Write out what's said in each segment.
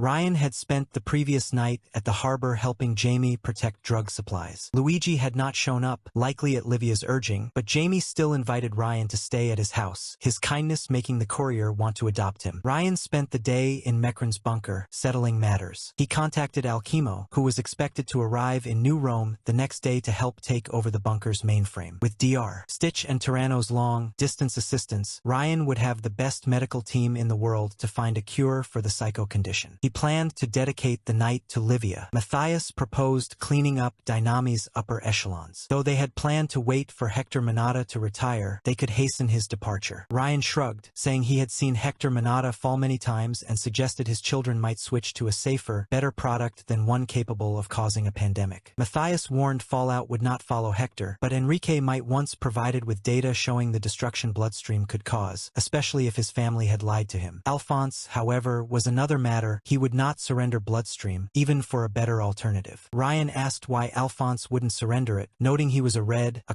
Ryan had spent the previous night at the harbor helping Jamie protect drug supplies. Luigi had not shown up, likely at Livia's urging, but Jamie still invited Ryan to stay at his house, his kindness making the courier want to adopt him. Ryan spent the day in Mecran's bunker, settling matters. He contacted Alchemo, who was expected to arrive in New Rome the next day to help take over the bunker's mainframe. With Dr. Stitch and Tyranno's long-distance assistance, Ryan would have the best medical team in the world to find a cure for the psycho condition. He planned to dedicate the night to Livia. Matthias proposed cleaning up Dynami's upper echelons. Though they had planned to wait for Hector Manata to retire, they could hasten his departure. Ryan shrugged, saying he had seen Hector Manata fall many times and suggested his children might switch to a safer, better product than one capable of causing a pandemic. Matthias warned Fallout would not follow Hector, but Enrique might once provided with data showing the destruction Bloodstream could cause, especially if his family had lied to him. Alphonse, however, was another matter. He would not surrender Bloodstream, even for a better alternative. Ryan asked why Alphonse wouldn't surrender it, noting he was a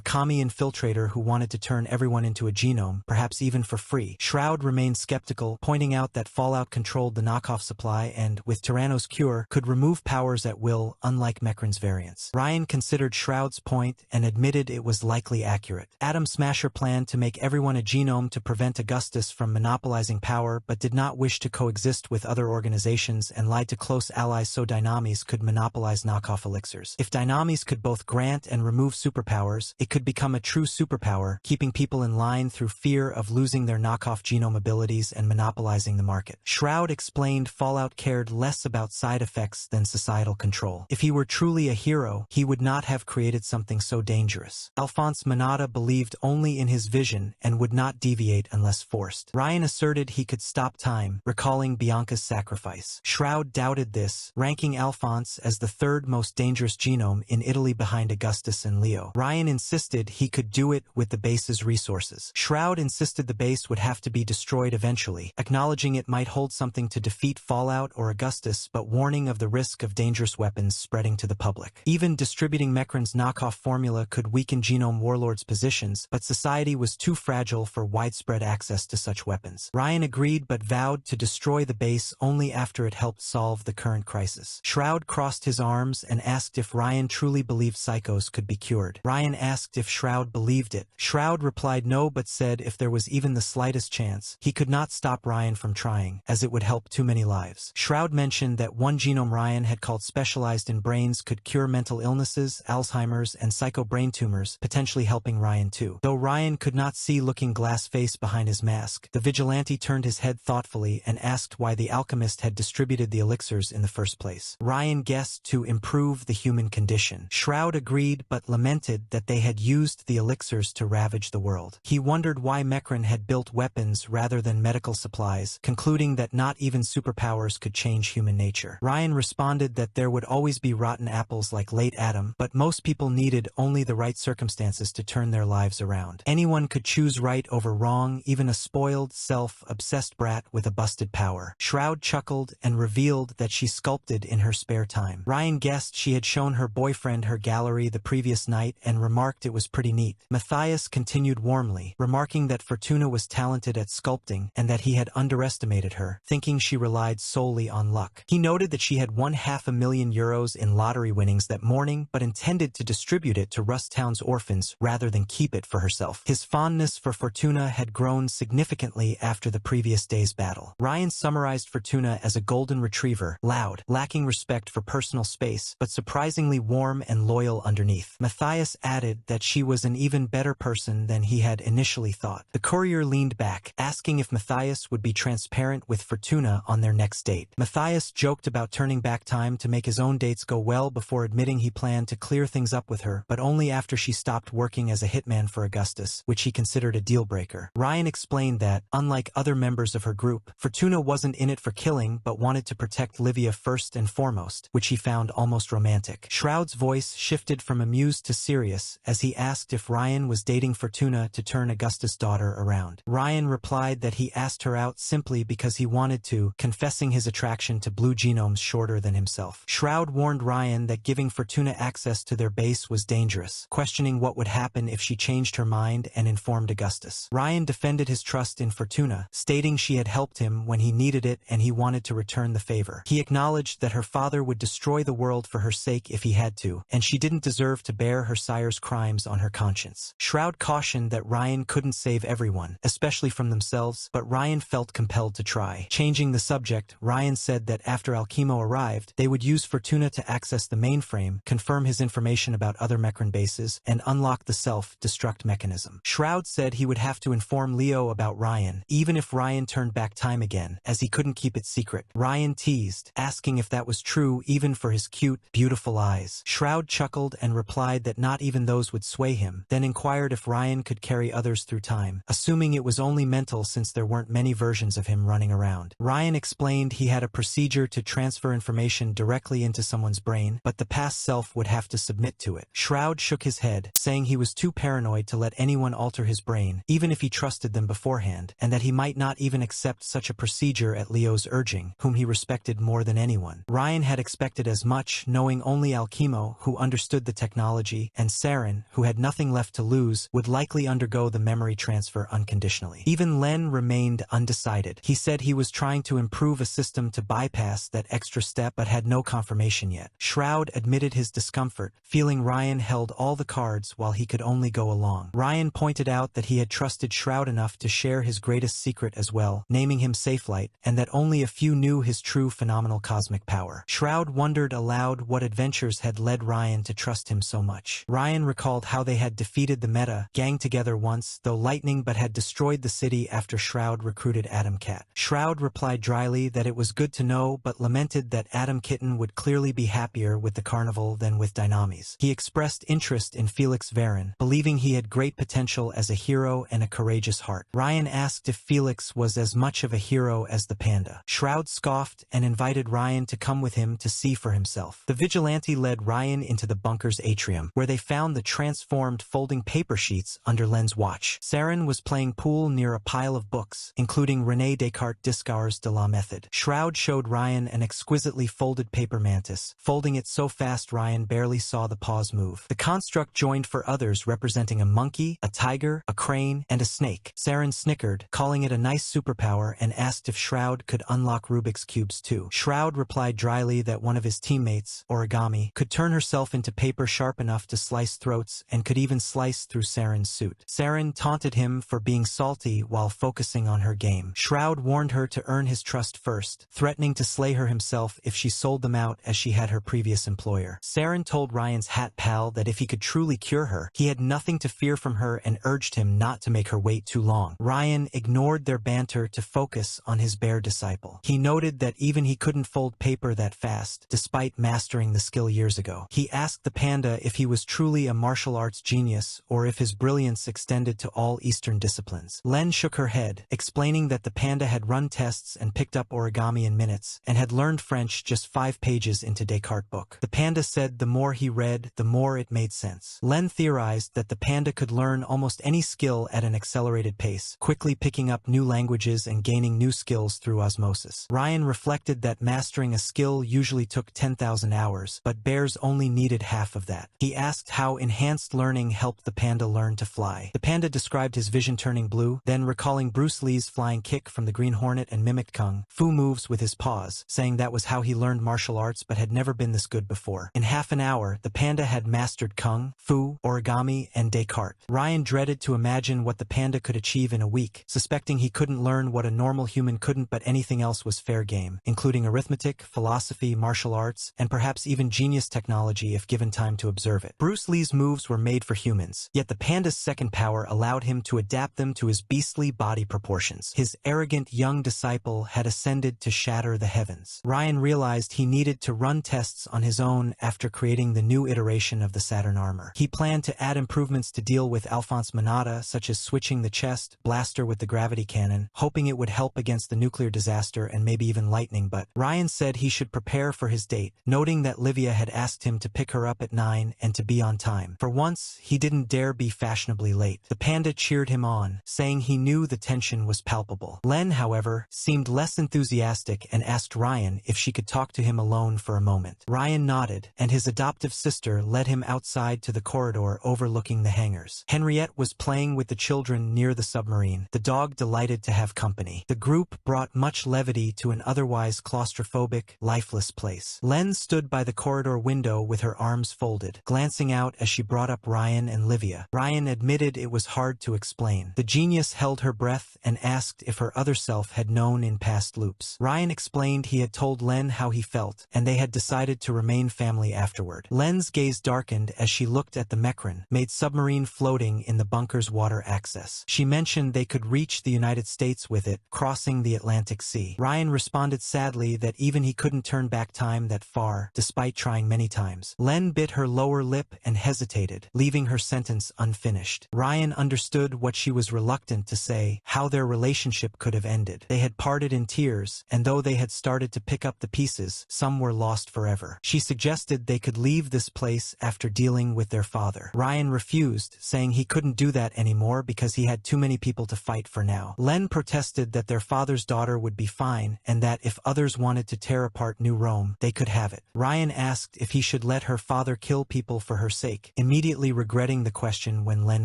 commie infiltrator who wanted to turn everyone into a genome, perhaps even for free. Shroud remained skeptical, pointing out that Fallout controlled the knockoff supply and, with Tyranno's cure, could remove powers at will, unlike Mecran's variants. Ryan considered Shroud's point and admitted it was likely accurate. Atom Smasher planned to make everyone a genome to prevent Augustus from monopolizing power, but did not wish to coexist with other organizations and lied to close allies so Dynamis could monopolize knockoff elixirs. If Dynamis could both grant and remove superpowers, it could become a true superpower, keeping people in line through fear of losing their knockoff genome abilities and monopolizing the market. Shroud explained Fallout cared less about side effects than societal control. If he were truly a hero, he would not have created something so dangerous. Alphonse Manata believed only in his vision and would not deviate unless forced. Ryan asserted he could stop time, recalling Bianca's sacrifice. Shroud doubted this, ranking Alphonse as the third most dangerous genome in Italy behind Augustus and Leo. Ryan insisted he could do it with the base's resources. Shroud insisted the base would have to be destroyed eventually, acknowledging it might hold something to defeat Fallout or Augustus, but warning of the risk of dangerous weapons spreading to the public. Even distributing Mecran's knockoff formula could weaken genome warlords' positions, but society was too fragile for widespread access to such weapons. Ryan agreed but vowed to destroy the base only after it helped solve the current crisis. Shroud crossed his arms and asked if Ryan truly believed psychos could be cured. Ryan asked if Shroud believed it. Shroud replied no, but said if there was even the slightest chance, he could not stop Ryan from trying, as it would help too many lives. Shroud mentioned that one genome Ryan had called specialized in brains could cure mental illnesses, Alzheimer's, and psycho-brain tumors, potentially helping Ryan too. Though Ryan could not see looking glass face behind his mask, the vigilante turned his head thoughtfully and asked why the alchemist had distributed the elixirs in the first place. Ryan guessed to improve the human condition. Shroud agreed but lamented that they had used the elixirs to ravage the world. He wondered why Mecran had built weapons rather than medical supplies, concluding that not even superpowers could change human nature. Ryan responded that there would always be rotten apples like late Adam, but most people needed only the right circumstances to turn their lives around. Anyone could choose right over wrong, even a spoiled, self-obsessed brat with a busted power. Shroud chuckled and revealed that she sculpted in her spare time. Ryan guessed she had shown her boyfriend her gallery the previous night and remarked it was pretty neat. Matthias continued warmly, remarking that Fortuna was talented at sculpting and that he had underestimated her, thinking she relied solely on luck. He noted that she had won €500,000 in lottery winnings that morning, but intended to distribute it to Rusttown's orphans rather than keep it for herself. His fondness for Fortuna had grown significantly after the previous day's battle. Ryan summarized Fortuna as a golden retriever, loud, lacking respect for personal space, but surprisingly warm and loyal underneath. Matthias added that she was an even better person than he had initially thought. The courier leaned back, asking if Matthias would be transparent with Fortuna on their next date. Matthias joked about turning back time to make his own dates go well before admitting he planned to clear things up with her, but only after she stopped working as a hitman for Augustus, which he considered a deal-breaker. Ryan explained that, unlike other members of her group, Fortuna wasn't in it for killing but wanted to protect Livia first and foremost, which he found almost romantic. Shroud's voice shifted from amused to serious as he asked if Ryan was dating Fortuna to turn Augustus' daughter around. Ryan replied that he asked her out simply because he wanted to, confessing his attraction to blue genomes shorter than himself. Shroud warned Ryan that giving Fortuna access to their base was dangerous, questioning what would happen if she changed her mind and informed Augustus. Ryan defended his trust in Fortuna, stating she had helped him when he needed it and he wanted to return return the favor. He acknowledged that her father would destroy the world for her sake if he had to, and she didn't deserve to bear her sire's crimes on her conscience. Shroud cautioned that Ryan couldn't save everyone, especially from themselves, but Ryan felt compelled to try. Changing the subject, Ryan said that after Alchemo arrived, they would use Fortuna to access the mainframe, confirm his information about other Mecran bases, and unlock the self-destruct mechanism. Shroud said he would have to inform Leo about Ryan, even if Ryan turned back time again, as he couldn't keep it secret. Ryan teased, asking if that was true even for his cute, beautiful eyes. Shroud chuckled and replied that not even those would sway him, then inquired if Ryan could carry others through time, assuming it was only mental since there weren't many versions of him running around. Ryan explained he had a procedure to transfer information directly into someone's brain, but the past self would have to submit to it. Shroud shook his head, saying he was too paranoid to let anyone alter his brain, even if he trusted them beforehand, and that he might not even accept such a procedure at Leo's urging, whom he respected more than anyone. Ryan had expected as much, knowing only Alchemo, who understood the technology, and Saren, who had nothing left to lose, would likely undergo the memory transfer unconditionally. Even Len remained undecided. He said he was trying to improve a system to bypass that extra step but had no confirmation yet. Shroud admitted his discomfort, feeling Ryan held all the cards while he could only go along. Ryan pointed out that he had trusted Shroud enough to share his greatest secret as well, naming him Safelight, and that only a few knew his true phenomenal cosmic power. Shroud wondered aloud what adventures had led Ryan to trust him so much. Ryan recalled how they had defeated the Meta gang together once, though lightning, but had destroyed the city after Shroud recruited Atom Cat. Shroud replied dryly that it was good to know, but lamented that Atom Kitten would clearly be happier with the carnival than with Dynamis. He expressed interest in Felix Varon, believing he had great potential as a hero and a courageous heart. Ryan asked if Felix was as much of a hero as the panda. Shroud scoffed and invited Ryan to come with him to see for himself. The vigilante led Ryan into the bunker's atrium, where they found the transformed folding paper sheets under Len's watch. Saren was playing pool near a pile of books, including René Descartes' Discours de la Method. Shroud showed Ryan an exquisitely folded paper mantis, folding it so fast Ryan barely saw the paws move. The construct joined for others representing a monkey, a tiger, a crane, and a snake. Saren snickered, calling it a nice superpower, and asked if Shroud could unlock Rubik's Cubes too. Shroud replied dryly that one of his teammates, Origami, could turn herself into paper sharp enough to slice throats and could even slice through Saren's suit. Saren taunted him for being salty while focusing on her game. Shroud warned her to earn his trust first, threatening to slay her himself if she sold them out as she had her previous employer. Saren told Ryan's hat pal that if he could truly cure her, he had nothing to fear from her and urged him not to make her wait too long. Ryan ignored their banter to focus on his bear disciple. He noted that even he couldn't fold paper that fast, despite mastering the skill years ago. He asked the panda if he was truly a martial arts genius or if his brilliance extended to all Eastern disciplines. Len shook her head, explaining that the panda had run tests and picked up origami in minutes, and had learned French just 5 pages into Descartes' book. The panda said the more he read, the more it made sense. Len theorized that the panda could learn almost any skill at an accelerated pace, quickly picking up new languages and gaining new skills through osmosis. Ryan reflected that mastering a skill usually took 10,000 hours, but bears only needed half of that. He asked how enhanced learning helped the panda learn to fly. The panda described his vision turning blue, then recalling Bruce Lee's flying kick from the Green Hornet and mimicked kung fu moves with his paws, saying that was how he learned martial arts but had never been this good before. In half an hour, the panda had mastered kung fu, origami, and Descartes. Ryan dreaded to imagine what the panda could achieve in a week, suspecting he couldn't learn what a normal human couldn't, but anything else was fair game, including arithmetic, philosophy, martial arts, and perhaps even genius technology if given time to observe it. Bruce Lee's moves were made for humans, yet the panda's second power allowed him to adapt them to his beastly body proportions. His arrogant young disciple had ascended to shatter the heavens. Ryan realized he needed to run tests on his own after creating the new iteration of the Saturn armor. He planned to add improvements to deal with Alphonse Manata, such as switching the chest blaster with the gravity cannon, hoping it would help against the nuclear disaster and maybe even lightning, but Ryan said he should prepare for his date, noting that Livia had asked him to pick her up at 9 and to be on time. For once, he didn't dare be fashionably late. The panda cheered him on, saying he knew the tension was palpable. Len, however, seemed less enthusiastic and asked Ryan if she could talk to him alone for a moment. Ryan nodded, and his adoptive sister led him outside to the corridor overlooking the hangars. Henriette was playing with the children near the submarine, the dog delighted to have company. The group brought much levity to an otherwise claustrophobic, lifeless place. Len stood by the corridor window with her arms folded, glancing out as she brought up Ryan and Livia. Ryan admitted it was hard to explain. The genius held her breath and asked if her other self had known in past loops. Ryan explained he had told Len how he felt, and they had decided to remain family afterward. Len's gaze darkened as she looked at the Mechren, made submarine floating in the bunker's water access. She mentioned they could reach the United States with it, crossing the Atlantic Sea. Ryan responded sadly that even he couldn't turn back time that far, despite trying many times. Len bit her lower lip and hesitated, leaving her sentence unfinished. Ryan understood what she was reluctant to say, how their relationship could have ended. They had parted in tears, and though they had started to pick up the pieces, some were lost forever. She suggested they could leave this place after dealing with their father. Ryan refused, saying he couldn't do that anymore because he had too many people to fight for now. Len protested that their father's daughter would be fine, and that if others wanted to tear apart New Rome, they could have it. Ryan asked if he should let her father kill people for her sake, immediately regretting the question when Len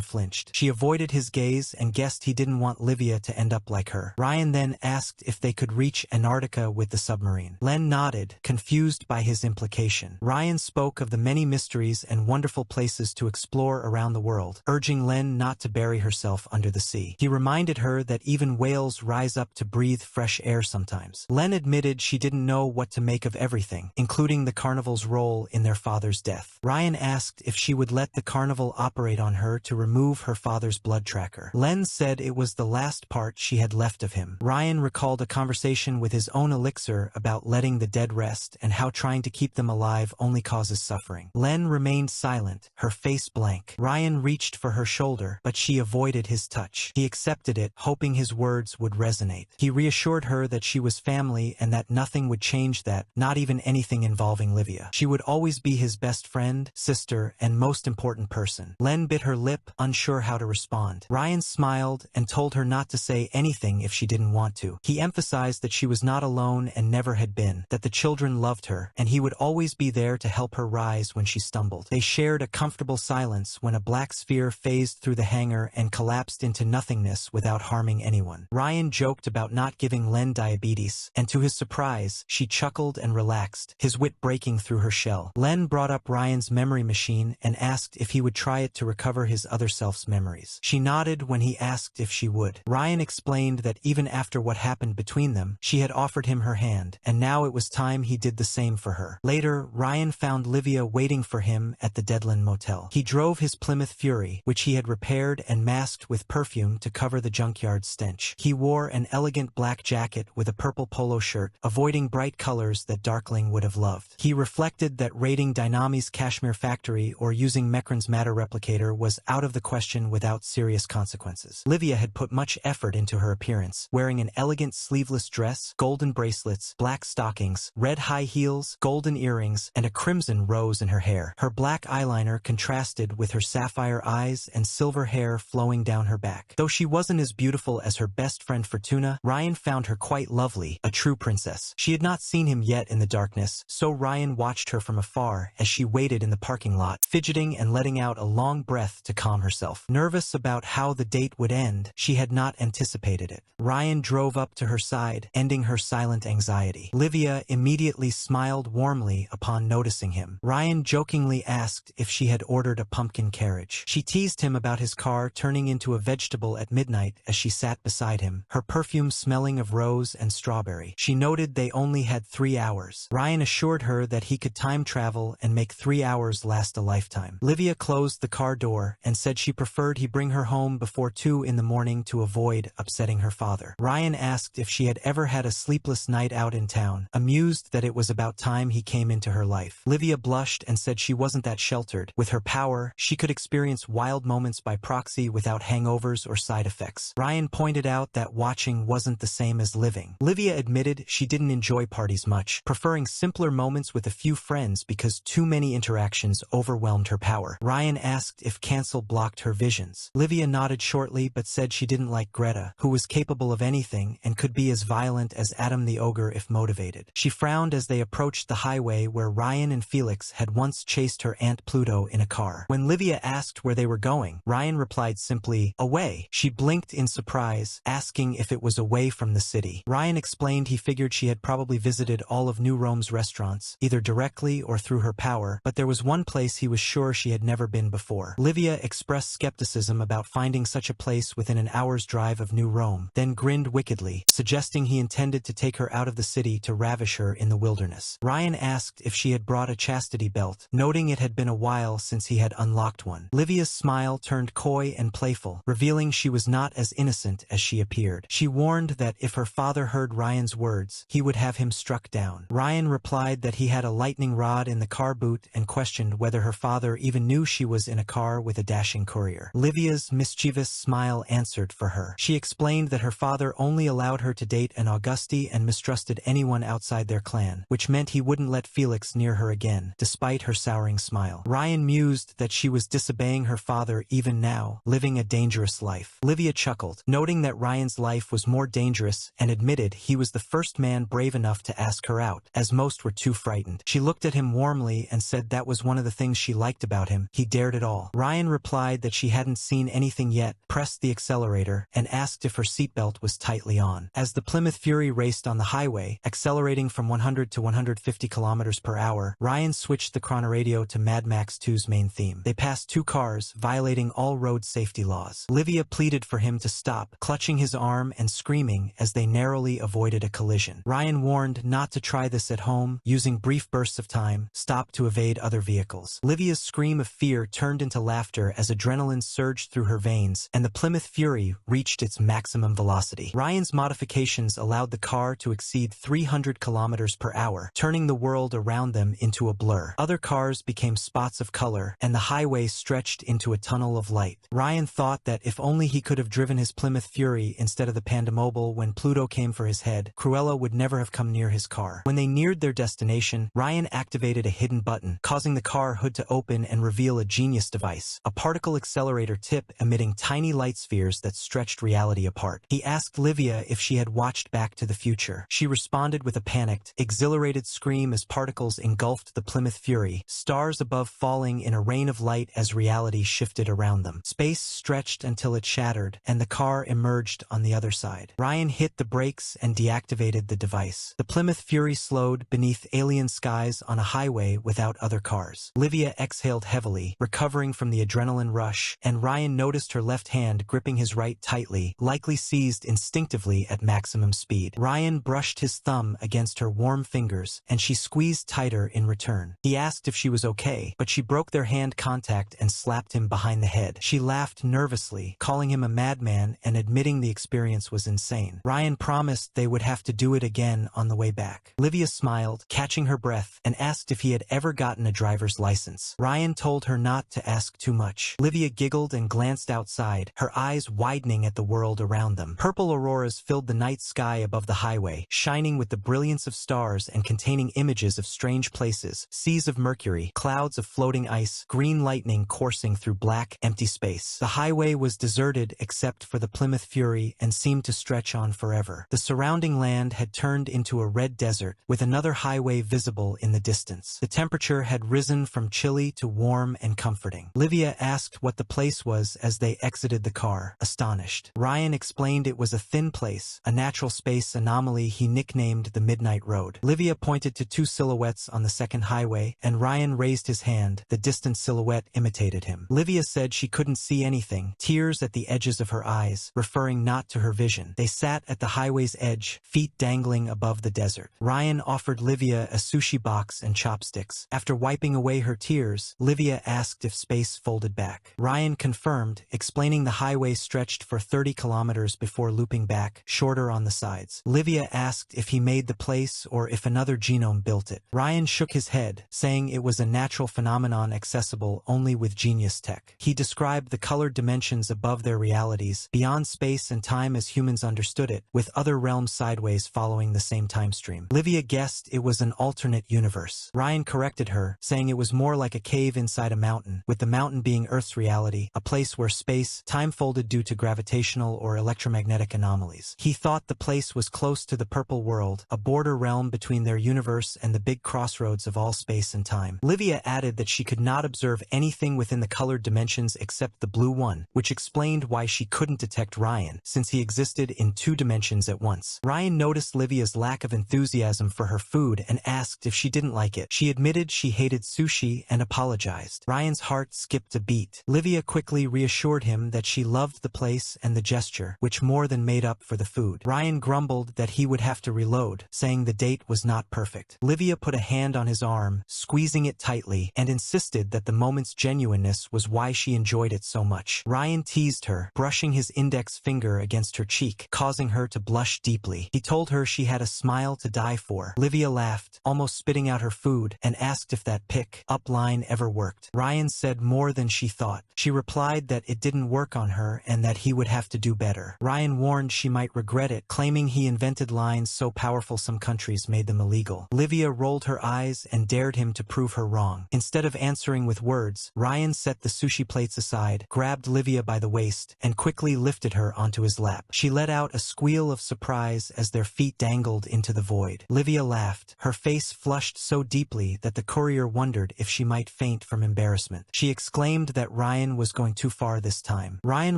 flinched. She avoided his gaze and guessed he didn't want Livia to end up like her. Ryan then asked if they could reach Antarctica with the submarine. Len nodded, confused by his implication. Ryan spoke of the many mysteries and wonderful places to explore around the world, urging Len not to bury herself under the sea. He reminded her that even whales rise up to breathe fresh air sometimes. Len admitted she didn't know what to make of everything, including the carnival's role in their father's death. Ryan asked if she would let the carnival operate on her to remove her father's blood tracker. Len said it was the last part she had left of him. Ryan recalled a conversation with his own elixir about letting the dead rest and how trying to keep them alive only causes suffering. Len remained silent, her face blank. Ryan reached for her shoulder, but she avoided his touch. He accepted it, hoping his words would resonate. He reassured her that she was family and that nothing would change that, not even anything involving Livia. She would always be his best friend, sister, and most important person. Len bit her lip, unsure how to respond. Ryan smiled and told her not to say anything if she didn't want to. He emphasized that she was not alone and never had been, that the children loved her, and he would always be there to help her rise when she stumbled. They shared a comfortable silence when a black sphere phased through the hangar and collapsed into nothingness without harming anyone. Ryan joked about not giving Len diabetes, and to his surprise, she chuckled and relaxed, his wit breaking through her shell. Len brought up Ryan's memory machine and asked if he would try it to recover his other self's memories. She nodded when he asked if she would. Ryan explained that even after what happened between them, she had offered him her hand, and now it was time he did the same for her. Later, Ryan found Livia waiting for him at the Deadland Motel. He drove his Plymouth Fury, which he had repaired and masked with perfume to cover the junkyard stench. He wore an elegant black jacket with a purple polo shirt, avoiding bright colors that Darkling would have loved. He reflected that raiding Dynami's Kashmir factory or using Mechren's matter replicator was out of the question without serious consequences. Livia had put much effort into her appearance, wearing an elegant sleeveless dress, golden bracelets, black stockings, red high heels, golden earrings, and a crimson rose in her hair. Her black eyeliner contrasted with her sapphire eyes and silver hair flowing down her back. Though she wasn't as beautiful as her best friend Fortuna, Ryan found her quite lovely, a true princess. She had not seen him yet in the darkness, so Ryan watched her from afar as she waited in the parking lot, fidgeting and letting out a long breath to calm herself. Nervous about how the date would end, she had not anticipated it. Ryan drove up to her side, ending her silent anxiety. Livia immediately smiled warmly upon noticing him. Ryan jokingly asked if she had ordered a pumpkin carriage. She teased him about his car turning into a vegetable at midnight as she sat beside him, her perfume smelling of rose and strawberry. She noted they only had 3 hours. Ryan assured her that he could time travel and make 3 hours last a lifetime. Livia closed the car door and said she preferred he bring her home before 2 in the morning to avoid upsetting her father. Ryan asked if she had ever had a sleepless night out in town, amused that it was about time he came into her life. Livia blushed and said she wasn't that sheltered. With her power, she could experience wild moments by proxy without hangovers or side effects. Ryan pointed out that watching wasn't the same as living. Livia admitted she didn't enjoy parties much, preferring simpler moments with a few friends because too many interactions overwhelmed her power. Ryan asked if cancel blocked her visions. Livia nodded shortly but said she didn't like Greta, who was capable of anything and could be as violent as Adam the Ogre if motivated. She frowned as they approached the highway where Ryan and Felix had once chased her Aunt Pluto in a car. When Livia asked where they were going, Ryan replied simply, "Away." She blinked in surprise, asking if it was away from the city. Ryan explained explained he figured she had probably visited all of New Rome's restaurants, either directly or through her power, but there was one place he was sure she had never been before. Livia expressed skepticism about finding such a place within an hour's drive of New Rome, then grinned wickedly, suggesting he intended to take her out of the city to ravish her in the wilderness. Ryan asked if she had brought a chastity belt, noting it had been a while since he had unlocked one. Livia's smile turned coy and playful, revealing she was not as innocent as she appeared. She warned that if her father heard Ryan's words, he would have him struck down. Ryan replied that he had a lightning rod in the car boot and questioned whether her father even knew she was in a car with a dashing courier. Livia's mischievous smile answered for her. She explained that her father only allowed her to date an Augusti and mistrusted anyone outside their clan, which meant he wouldn't let Felix near her again, despite her souring smile. Ryan mused that she was disobeying her father even now, living a dangerous life. Livia chuckled, noting that Ryan's life was more dangerous, and admitted he was the first man brave enough to ask her out, as most were too frightened. She looked at him warmly and said that was one of the things she liked about him. He dared it all. Ryan replied that she hadn't seen anything yet, pressed the accelerator, and asked if her seatbelt was tightly on. As the Plymouth Fury raced on the highway, accelerating from 100 to 150 kilometers per hour, Ryan switched the chronoradio to Mad Max 2's main theme. They passed two cars, violating all road safety laws. Livia pleaded for him to stop, clutching his arm and screaming as they narrowly avoided a collision. Ryan warned not to try this at home, using brief bursts of time, stopped to evade other vehicles. Livia's scream of fear turned into laughter as adrenaline surged through her veins, and the Plymouth Fury reached its maximum velocity. Ryan's modifications allowed the car to exceed 300 kilometers per hour, turning the world around them into a blur. Other cars became spots of color, and the highway stretched into a tunnel of light. Ryan thought that if only he could have driven his Plymouth Fury instead of the Pandamobile when Pluto came for his head, Cruella would never have come near his car. When they neared their destination, Ryan activated a hidden button, causing the car hood to open and reveal a genius device, a particle accelerator tip emitting tiny light spheres that stretched reality apart. He asked Livia if she had watched Back to the Future. She responded with a panicked, exhilarated scream as particles engulfed the Plymouth Fury, stars above falling in a rain of light as reality shifted around them. Space stretched until it shattered, and the car emerged on the other side. Ryan hit the brakes and deactivated the device. The Plymouth Fury slowed beneath alien skies on a highway without other cars. Livia exhaled heavily, recovering from the adrenaline rush, and Ryan noticed her left hand gripping his right tightly, likely seized instinctively at maximum speed. Ryan brushed his thumb against her warm fingers, and she squeezed tighter in return. He asked if she was okay, but she broke their hand contact and slapped him behind the head. She laughed nervously, calling him a madman and admitting the experience was insane. Ryan promised they would have to do it again on the way back. Livia smiled, catching her breath, and asked if he had ever gotten a driver's license. Ryan told her not to ask too much. Livia giggled and glanced outside, her eyes widening at the world around them. Purple auroras filled the night sky above the highway, shining with the brilliance of stars and containing images of strange places, seas of mercury, clouds of floating ice, green lightning coursing through black, empty space. The highway was deserted except for the Plymouth Fury and seemed to stretch on forever. The surrounding land had turned into a red desert, with another highway visible in the distance. The temperature had risen from chilly to warm and comforting. Livia asked what the place was as they exited the car, astonished. Ryan explained it was a thin place, a natural space anomaly he nicknamed the Midnight Road. Livia pointed to two silhouettes on the second highway, and Ryan raised his hand. The distant silhouette imitated him. Livia said she couldn't see anything, tears at the edges of her eyes, referring not to her vision. They sat at the highway's edge, feet dangling above the desert. Ryan offered Livia a sushi box and chopsticks. After wiping away her tears, Livia asked if space folded back. Ryan confirmed, explaining the highway stretched for 30 kilometers before looping back, shorter on the sides. Livia asked if he made the place or if another genome built it. Ryan shook his head, saying it was a natural phenomenon accessible only with genius tech. He described the colored dimensions above their realities, beyond space and time as humans understood it, with other realms sideways following the same time stream. Livia guessed it was an alternate universe. Ryan corrected her, saying it was more like a cave inside a mountain, with the mountain being Earth's reality, a place where space, time folded due to gravitational or electromagnetic anomalies. He thought the place was close to the purple world, a border realm between their universe and the big crossroads of all space and time. Livia added that she could not observe anything within the colored dimensions except the blue one, which explained why she couldn't detect Ryan, since he existed in two dimensions at once. Ryan Ryan noticed Livia's lack of enthusiasm for her food and asked if she didn't like it. She admitted she hated sushi and apologized. Ryan's heart skipped a beat. Livia quickly reassured him that she loved the place and the gesture, which more than made up for the food. Ryan grumbled that he would have to reload, saying the date was not perfect. Livia put a hand on his arm, squeezing it tightly, and insisted that the moment's genuineness was why she enjoyed it so much. Ryan teased her, brushing his index finger against her cheek, causing her to blush deeply. He told her she had a smile to die for. Livia laughed, almost spitting out her food, and asked if that pick-up line ever worked. Ryan said more than she thought. She replied that it didn't work on her and that he would have to do better. Ryan warned she might regret it, claiming he invented lines so powerful some countries made them illegal. Livia rolled her eyes and dared him to prove her wrong. Instead of answering with words, Ryan set the sushi plates aside, grabbed Livia by the waist, and quickly lifted her onto his lap. She let out a squeal of surprise as their feet dangled into the void. Livia laughed, her face flushed so deeply that the courier wondered if she might faint from embarrassment. She exclaimed that Ryan was going too far this time. Ryan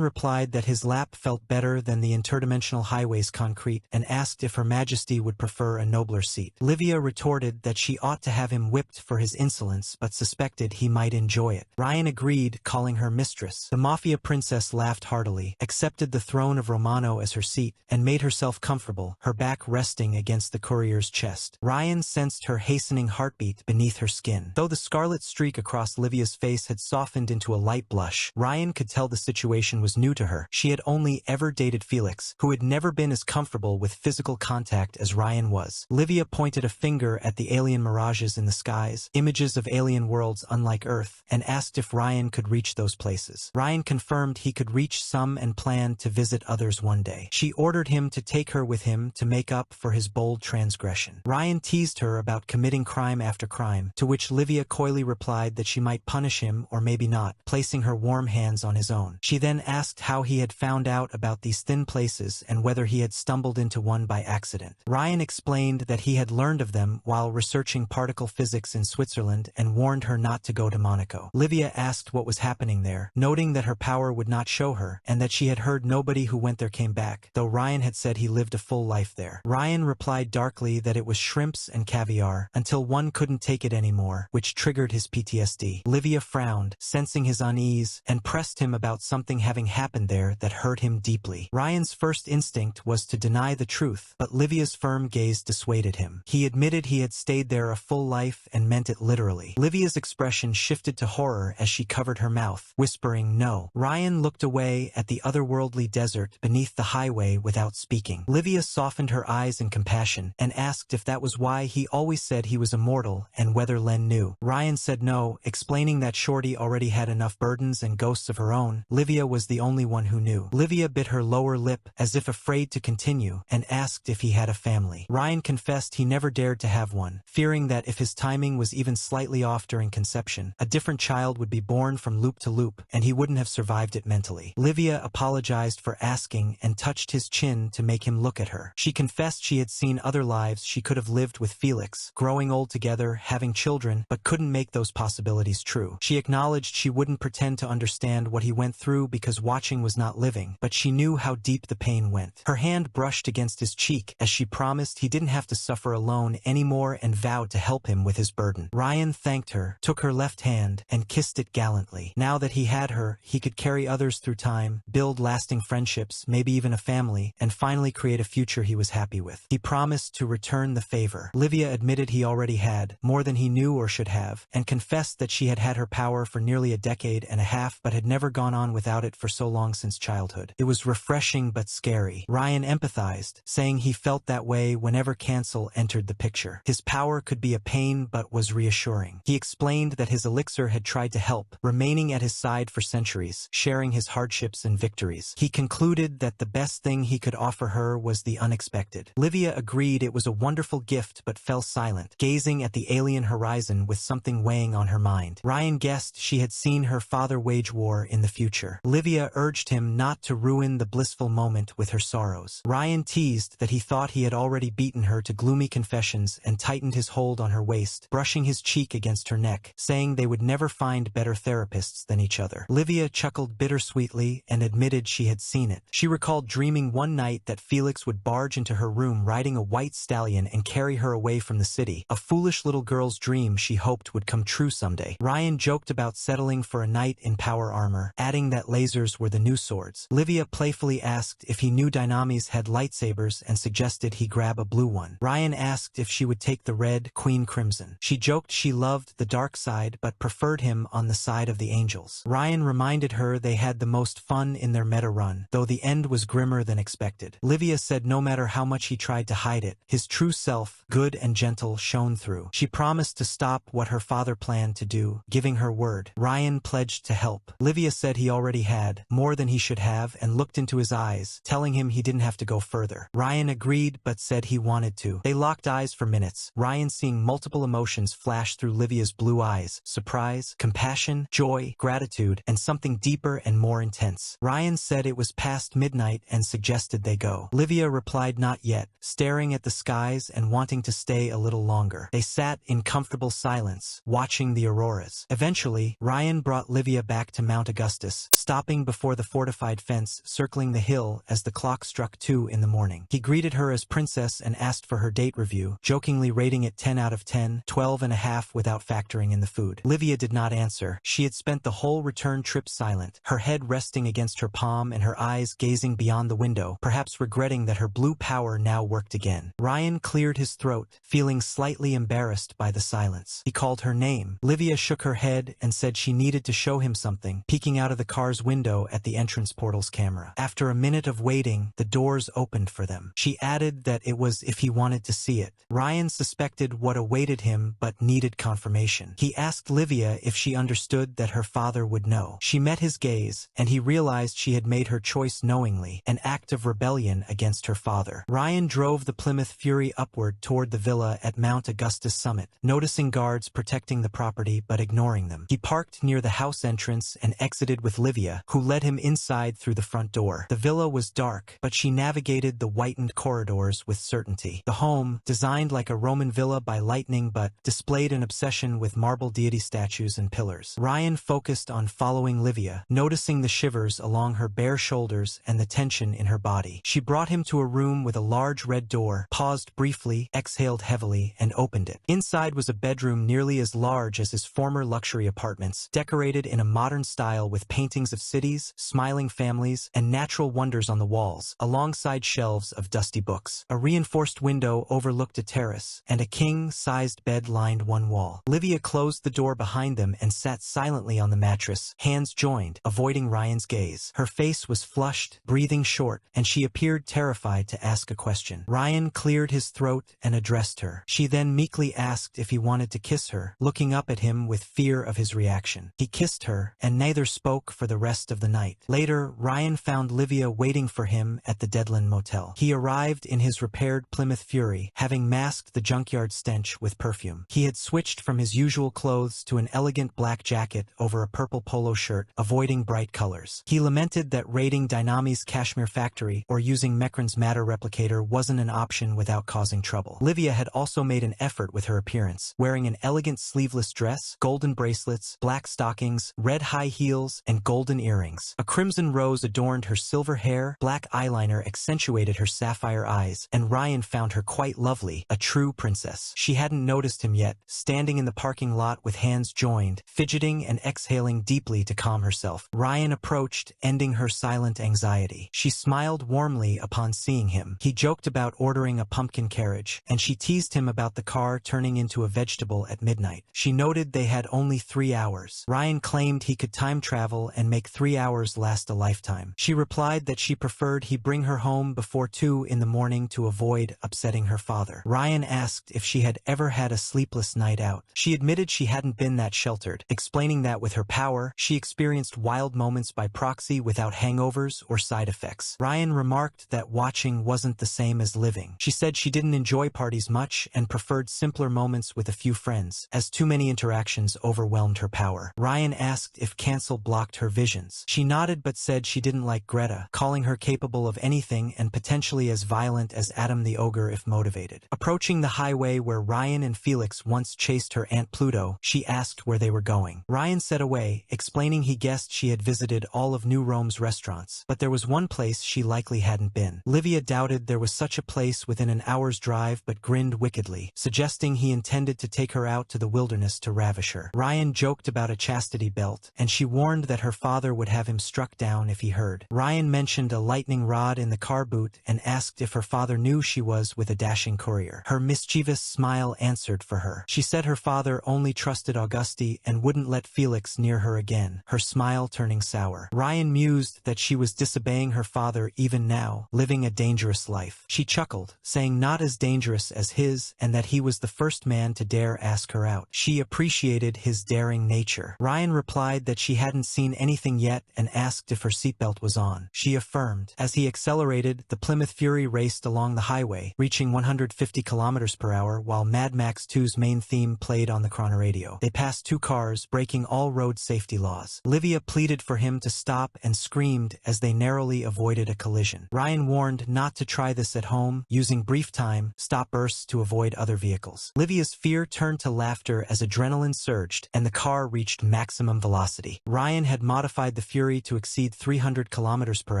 replied that his lap felt better than the interdimensional highway's concrete and asked if Her Majesty would prefer a nobler seat. Livia retorted that she ought to have him whipped for his insolence but suspected he might enjoy it. Ryan agreed, calling her mistress. The mafia princess laughed heartily, accepted the throne of Romano as her seat, and made herself comfortable, her back resting against the courier's chest. Ryan sensed her hastening heartbeat beneath her skin. Though the scarlet streak across Livia's face had softened into a light blush, Ryan could tell the situation was new to her. She had only ever dated Felix, who had never been as comfortable with physical contact as Ryan was. Livia pointed a finger at the alien mirages in the skies, images of alien worlds unlike Earth, and asked if Ryan could reach those places. Ryan confirmed he could reach some and planned to visit others one day. She ordered him to take her with him to make up for his bold transgression. Ryan teased her about committing crime after crime, to which Livia coyly replied that she might punish him or maybe not, placing her warm hands on his own. She then asked how he had found out about these thin places and whether he had stumbled into one by accident. Ryan explained that he had learned of them while researching particle physics in Switzerland and warned her not to go to Monaco. Livia asked what was happening there, noting that her power would not show her, and that she had heard nobody who went there came back, though Ryan had said he lived a full life there. Ryan replied darkly that it was shrimps and caviar, until one couldn't take it anymore, which triggered his PTSD. Livia frowned, sensing his unease, and pressed him about something having happened there that hurt him deeply. Ryan's first instinct was to deny the truth, but Livia's firm gaze dissuaded him. He admitted he had stayed there a full life and meant it literally. Livia's expression shifted to horror as she covered her mouth, whispering no. Ryan looked away at the otherworldly desert beneath the highway without speaking. Livia softened her eyes in compassion and asked if that was why he always said he was immortal and whether Len knew. Ryan said no, explaining that Shorty already had enough burdens and ghosts of her own. Livia was the only one who knew. Livia bit her lower lip as if afraid to continue and asked if he had a family. Ryan confessed he never dared to have one, fearing that if his timing was even slightly off during conception, a different child would be born from loop to loop and he wouldn't have survived it mentally. Livia apologized for asking and touched his chin to make him look at her. She confessed she had seen other lives she could have lived with Felix, growing old together, having children, but couldn't make those possibilities true. She acknowledged she wouldn't pretend to understand what he went through because watching was not living, but she knew how deep the pain went. Her hand brushed against his cheek as she promised he didn't have to suffer alone anymore and vowed to help him with his burden. Ryan thanked her, took her left hand, and kissed it gallantly. Now that he had her, he could carry others through time, build lasting friendships, maybe even a family, and finally create a future he was happy with. He promised to return the favor. Livia admitted he already had, more than he knew or should have, and confessed that she had had her power for nearly a decade and a half but had never gone on without it for so long since childhood. It was refreshing but scary. Ryan empathized, saying he felt that way whenever Cancel entered the picture. His power could be a pain but was reassuring. He explained that his elixir had tried to help, remaining at his side for centuries, sharing his hardships and victories. He concluded that the best thing he could offer her was the unexpected. Livia agreed it was a wonderful gift but fell silent, gazing at the alien horizon with something weighing on her mind. Ryan guessed she had seen her father wage war in the future. Livia urged him not to ruin the blissful moment with her sorrows. Ryan teased that he thought he had already beaten her to gloomy confessions and tightened his hold on her waist, brushing his cheek against her neck, saying they would never find better therapists than each other. Livia chuckled bittersweetly and admitted she had seen it. She recalled dreaming one night that Felix would barge into her room riding a white stallion and carry her away from the city, a foolish little girl's dream she hoped would come true someday. Ryan joked about settling for a knight in power armor, adding that lasers were the new swords. Livia playfully asked if he knew dynamis had lightsabers and suggested he grab a blue one. Ryan asked if she would take the red, Queen Crimson. She joked she loved the dark side but preferred him on the side of the angels. Ryan reminded her they had the most fun in their meta run, though the end was grimmer than expected. Livia said no matter how much he tried to hide it, his true self, good and gentle, shone through. She promised to stop what her father planned to do, giving her word. Ryan pledged to help. Livia said he already had, more than he should have, and looked into his eyes, telling him he didn't have to go further. Ryan agreed but said he wanted to. They locked eyes for minutes, Ryan seeing multiple emotions flash through Livia's blue eyes: surprise, compassion, joy, gratitude, and something deeper and more intense. Ryan said it was past midnight and suggested they go. Livia replied not yet, staring at the skies and wanting to stay a little longer. They sat in comfortable silence, watching the auroras. Eventually, Ryan brought Livia back to Mount Augustus, stopping before the fortified fence circling the hill as the clock struck 2 in the morning. He greeted her as princess and asked for her date review, jokingly rating it 10 out of 10, 12.5 without factoring in the food. Livia did not answer. She had spent the whole return trip silent, her head resting against her palm and her eyes gazing beyond the window, perhaps regretting that her blue power now worked again. Ryan cleared his throat, feeling slightly embarrassed by the silence. He called her name. Livia shook her head and said she needed to show him something, peeking out of the car's window at the entrance portal's camera. After a minute of waiting, the doors opened for them. She added that it was if he wanted to see it. Ryan suspected what awaited him but needed confirmation. He asked Livia if she understood that her father would know. She met his gaze, and he realized she had made her choice knowingly, an act of rebellion against her father. Ryan drove the Plymouth Fury upward toward the villa at Mount Augustus summit, noticing guards protecting the property but ignoring them. He parked near the house entrance and exited with Livia, who led him inside through the front door. The villa was dark, but she navigated the whitened corridors with certainty. The home, designed like a Roman villa by lightning but displayed an obsession with marble deity statues and pillars. Ryan focused on following Livia, noticing the shivers along her bare shoulders and the tension in her body. She brought him to a room with a large red door, paused briefly, exhaled heavily, and opened it. Inside was a bedroom nearly as large as his former luxury apartments, decorated in a modern style with paintings of cities, smiling families, and natural wonders on the walls, alongside shelves of dusty books. A reinforced window overlooked a terrace, and a king-sized bed lined one wall. Livia closed the door behind them and sat silently on the mattress, hands joined, avoiding Ryan's gaze. Her face was flushed, breathing short, and she appeared terrified to ask a question. Ryan cleared his throat and addressed her. She then meekly asked if he wanted to kiss her, looking up at him with fear of his reaction. He kissed her, and neither spoke for the rest of the night. Later, Ryan found Livia waiting for him at the Deadland Motel. He arrived in his repaired Plymouth Fury, having masked the junkyard stench with perfume. He had switched from his usual clothes to an elegant black jacket over a purple polo shirt, avoiding bright colors. He lamented that raiding Dynami's Kashmir factory or using Mekran's matter replicator wasn't an option without causing trouble. Livia had also made an effort with her appearance, wearing an elegant sleeveless dress, golden bracelets, black stockings, red high heels, and golden earrings. A crimson rose adorned her silver hair, black eyeliner accentuated her sapphire eyes, and Ryan found her quite lovely, a true princess. She hadn't noticed him yet, standing in the parking lot with hands joined, fidgeting and exhaling deeply to calm herself. Ryan approached, ending her silent anxiety. She smiled warmly upon seeing him. He joked about ordering a pumpkin carriage, and she teased him about the car turning into a vegetable at midnight. She noted they had only 3 hours. Ryan claimed he could time travel and make 3 hours last a lifetime. She replied that she preferred he bring her home before 2 in the morning to avoid upsetting her father. Ryan asked if she had ever had a sleepless night out. She admitted she hadn't been that sheltered, explaining that with her power, she experienced wild moments by proxy without hangovers or side effects. Ryan remarked that watching wasn't the same as living. She said she didn't enjoy parties much and preferred simpler moments with a few friends, as too many interactions overwhelmed her power. Ryan asked if cancel blocked her visions. She nodded but said she didn't like Greta, calling her capable of anything and potentially as violent as Adam the Ogre if motivated. Approaching the highway where Ryan and Felix once chased her Aunt Pluto, she asked where they were going. Ryan said away, explaining he guessed she had visited all of New Rome's restaurants, but there was one place she likely hadn't been. Livia Livia doubted there was such a place within an hour's drive but grinned wickedly, suggesting he intended to take her out to the wilderness to ravish her. Ryan joked about a chastity belt, and she warned that her father would have him struck down if he heard. Ryan mentioned a lightning rod in the car boot and asked if her father knew she was with a dashing courier. Her mischievous smile answered for her. She said her father only trusted Auguste and wouldn't let Felix near her again, her smile turning sour. Ryan mused that she was disobeying her father even now, living a dangerous life. She chuckled, saying not as dangerous as his, and that he was the first man to dare ask her out. She appreciated his daring nature. Ryan replied that she hadn't seen anything yet and asked if her seatbelt was on. She affirmed. As he accelerated, the Plymouth Fury raced along the highway, reaching 150 kilometers per hour while Mad Max 2's main theme played on the chronoradio. They passed two cars, breaking all road safety laws. Livia pleaded for him to stop and screamed as they narrowly avoided a collision. Ryan warned not to try this at home, using brief time, stop bursts to avoid other vehicles. Livia's fear turned to laughter as adrenaline surged, and the car reached maximum velocity. Ryan had modified the Fury to exceed 300 kilometers per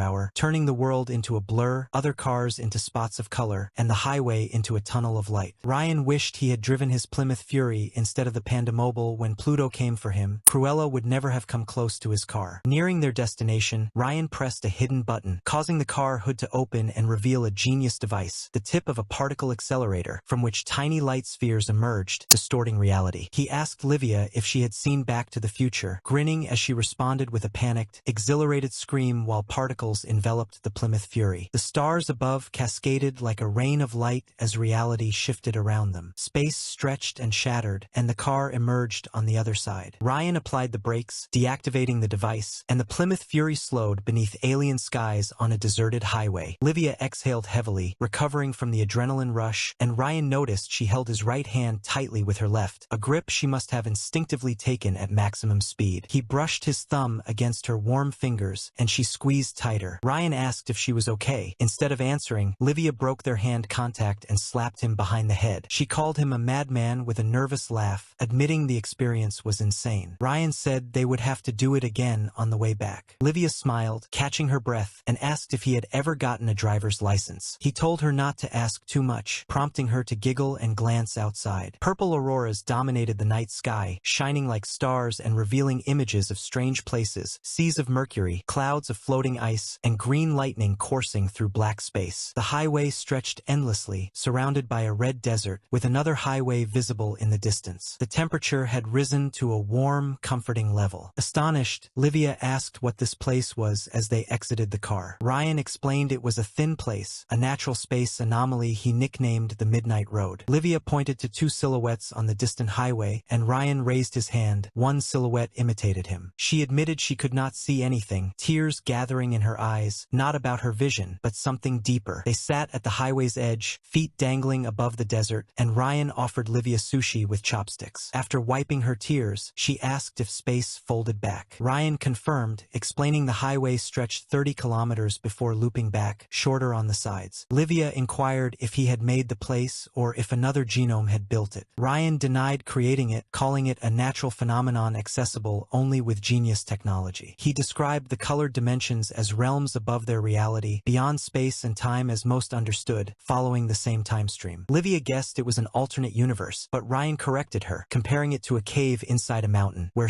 hour, turning the world into a blur, other cars into spots of color, and the highway into a tunnel of light. Ryan wished he had driven his Plymouth Fury instead of the Pandamobile when Pluto came for him. Cruella would never have come close to his car. Nearing their destination, Ryan pressed a hidden button, causing the car hood to open and reveal a genius device, the tip of a particle accelerator, from which tiny light spheres emerged, distorting reality. He asked Livia if she had seen Back to the Future, grinning as she responded with a panicked, exhilarated scream while particles enveloped the Plymouth Fury. The stars above cascaded like a rain of light as reality shifted around them. Space stretched and shattered, and the car emerged on the other side. Ryan applied the brakes, deactivating the device, and the Plymouth Fury slowed beneath alien skies on a deserted highway. Livia exhaled heavily, recovering from the adrenaline rush, and Ryan noticed she held his right hand tightly with her left, a grip she must have instinctively taken at maximum speed. He brushed his thumb against her warm fingers, and she squeezed tighter. Ryan asked if she was okay. Instead of answering, Livia broke their hand contact and slapped him behind the head. She called him a madman with a nervous laugh, admitting the experience was insane. Ryan said they would have to do it again on the way back. Livia smiled, catching her breath, and asked if he had ever gotten a driver's license. He told her not to ask too much, prompting her to giggle and glance outside. Purple auroras dominated the night sky, shining like stars and revealing images of strange places, seas of mercury, clouds of floating ice, and green lightning coursing through black space. The highway stretched endlessly, surrounded by a red desert, with another highway visible in the distance. The temperature had risen to a warm, comforting level. Astonished, Livia asked what this place was as they exited the car. Ryan explained it was a thin place, a natural space anomaly he nicknamed the Midnight Road. Livia pointed to two silhouettes on the distant highway, and Ryan raised his hand. One silhouette imitated him. She admitted she could not see anything, tears gathering in her eyes, not about her vision, but something deeper. They sat at the highway's edge, feet dangling above the desert, and Ryan offered Livia sushi with chopsticks. After wiping her tears, she asked if space folded back. Ryan confirmed, explaining the highway stretched 30 kilometers before looping back, shorter on the sides. Livia inquired if he had made the place or if another genome had built it. Ryan denied creating it, calling it a natural phenomenon accessible only with genius technology. He described the colored dimensions as realms above their reality, beyond space and time as most understood, following the same time stream. Livia guessed it was an alternate universe, but Ryan corrected her, comparing it to a cave inside a mountain, where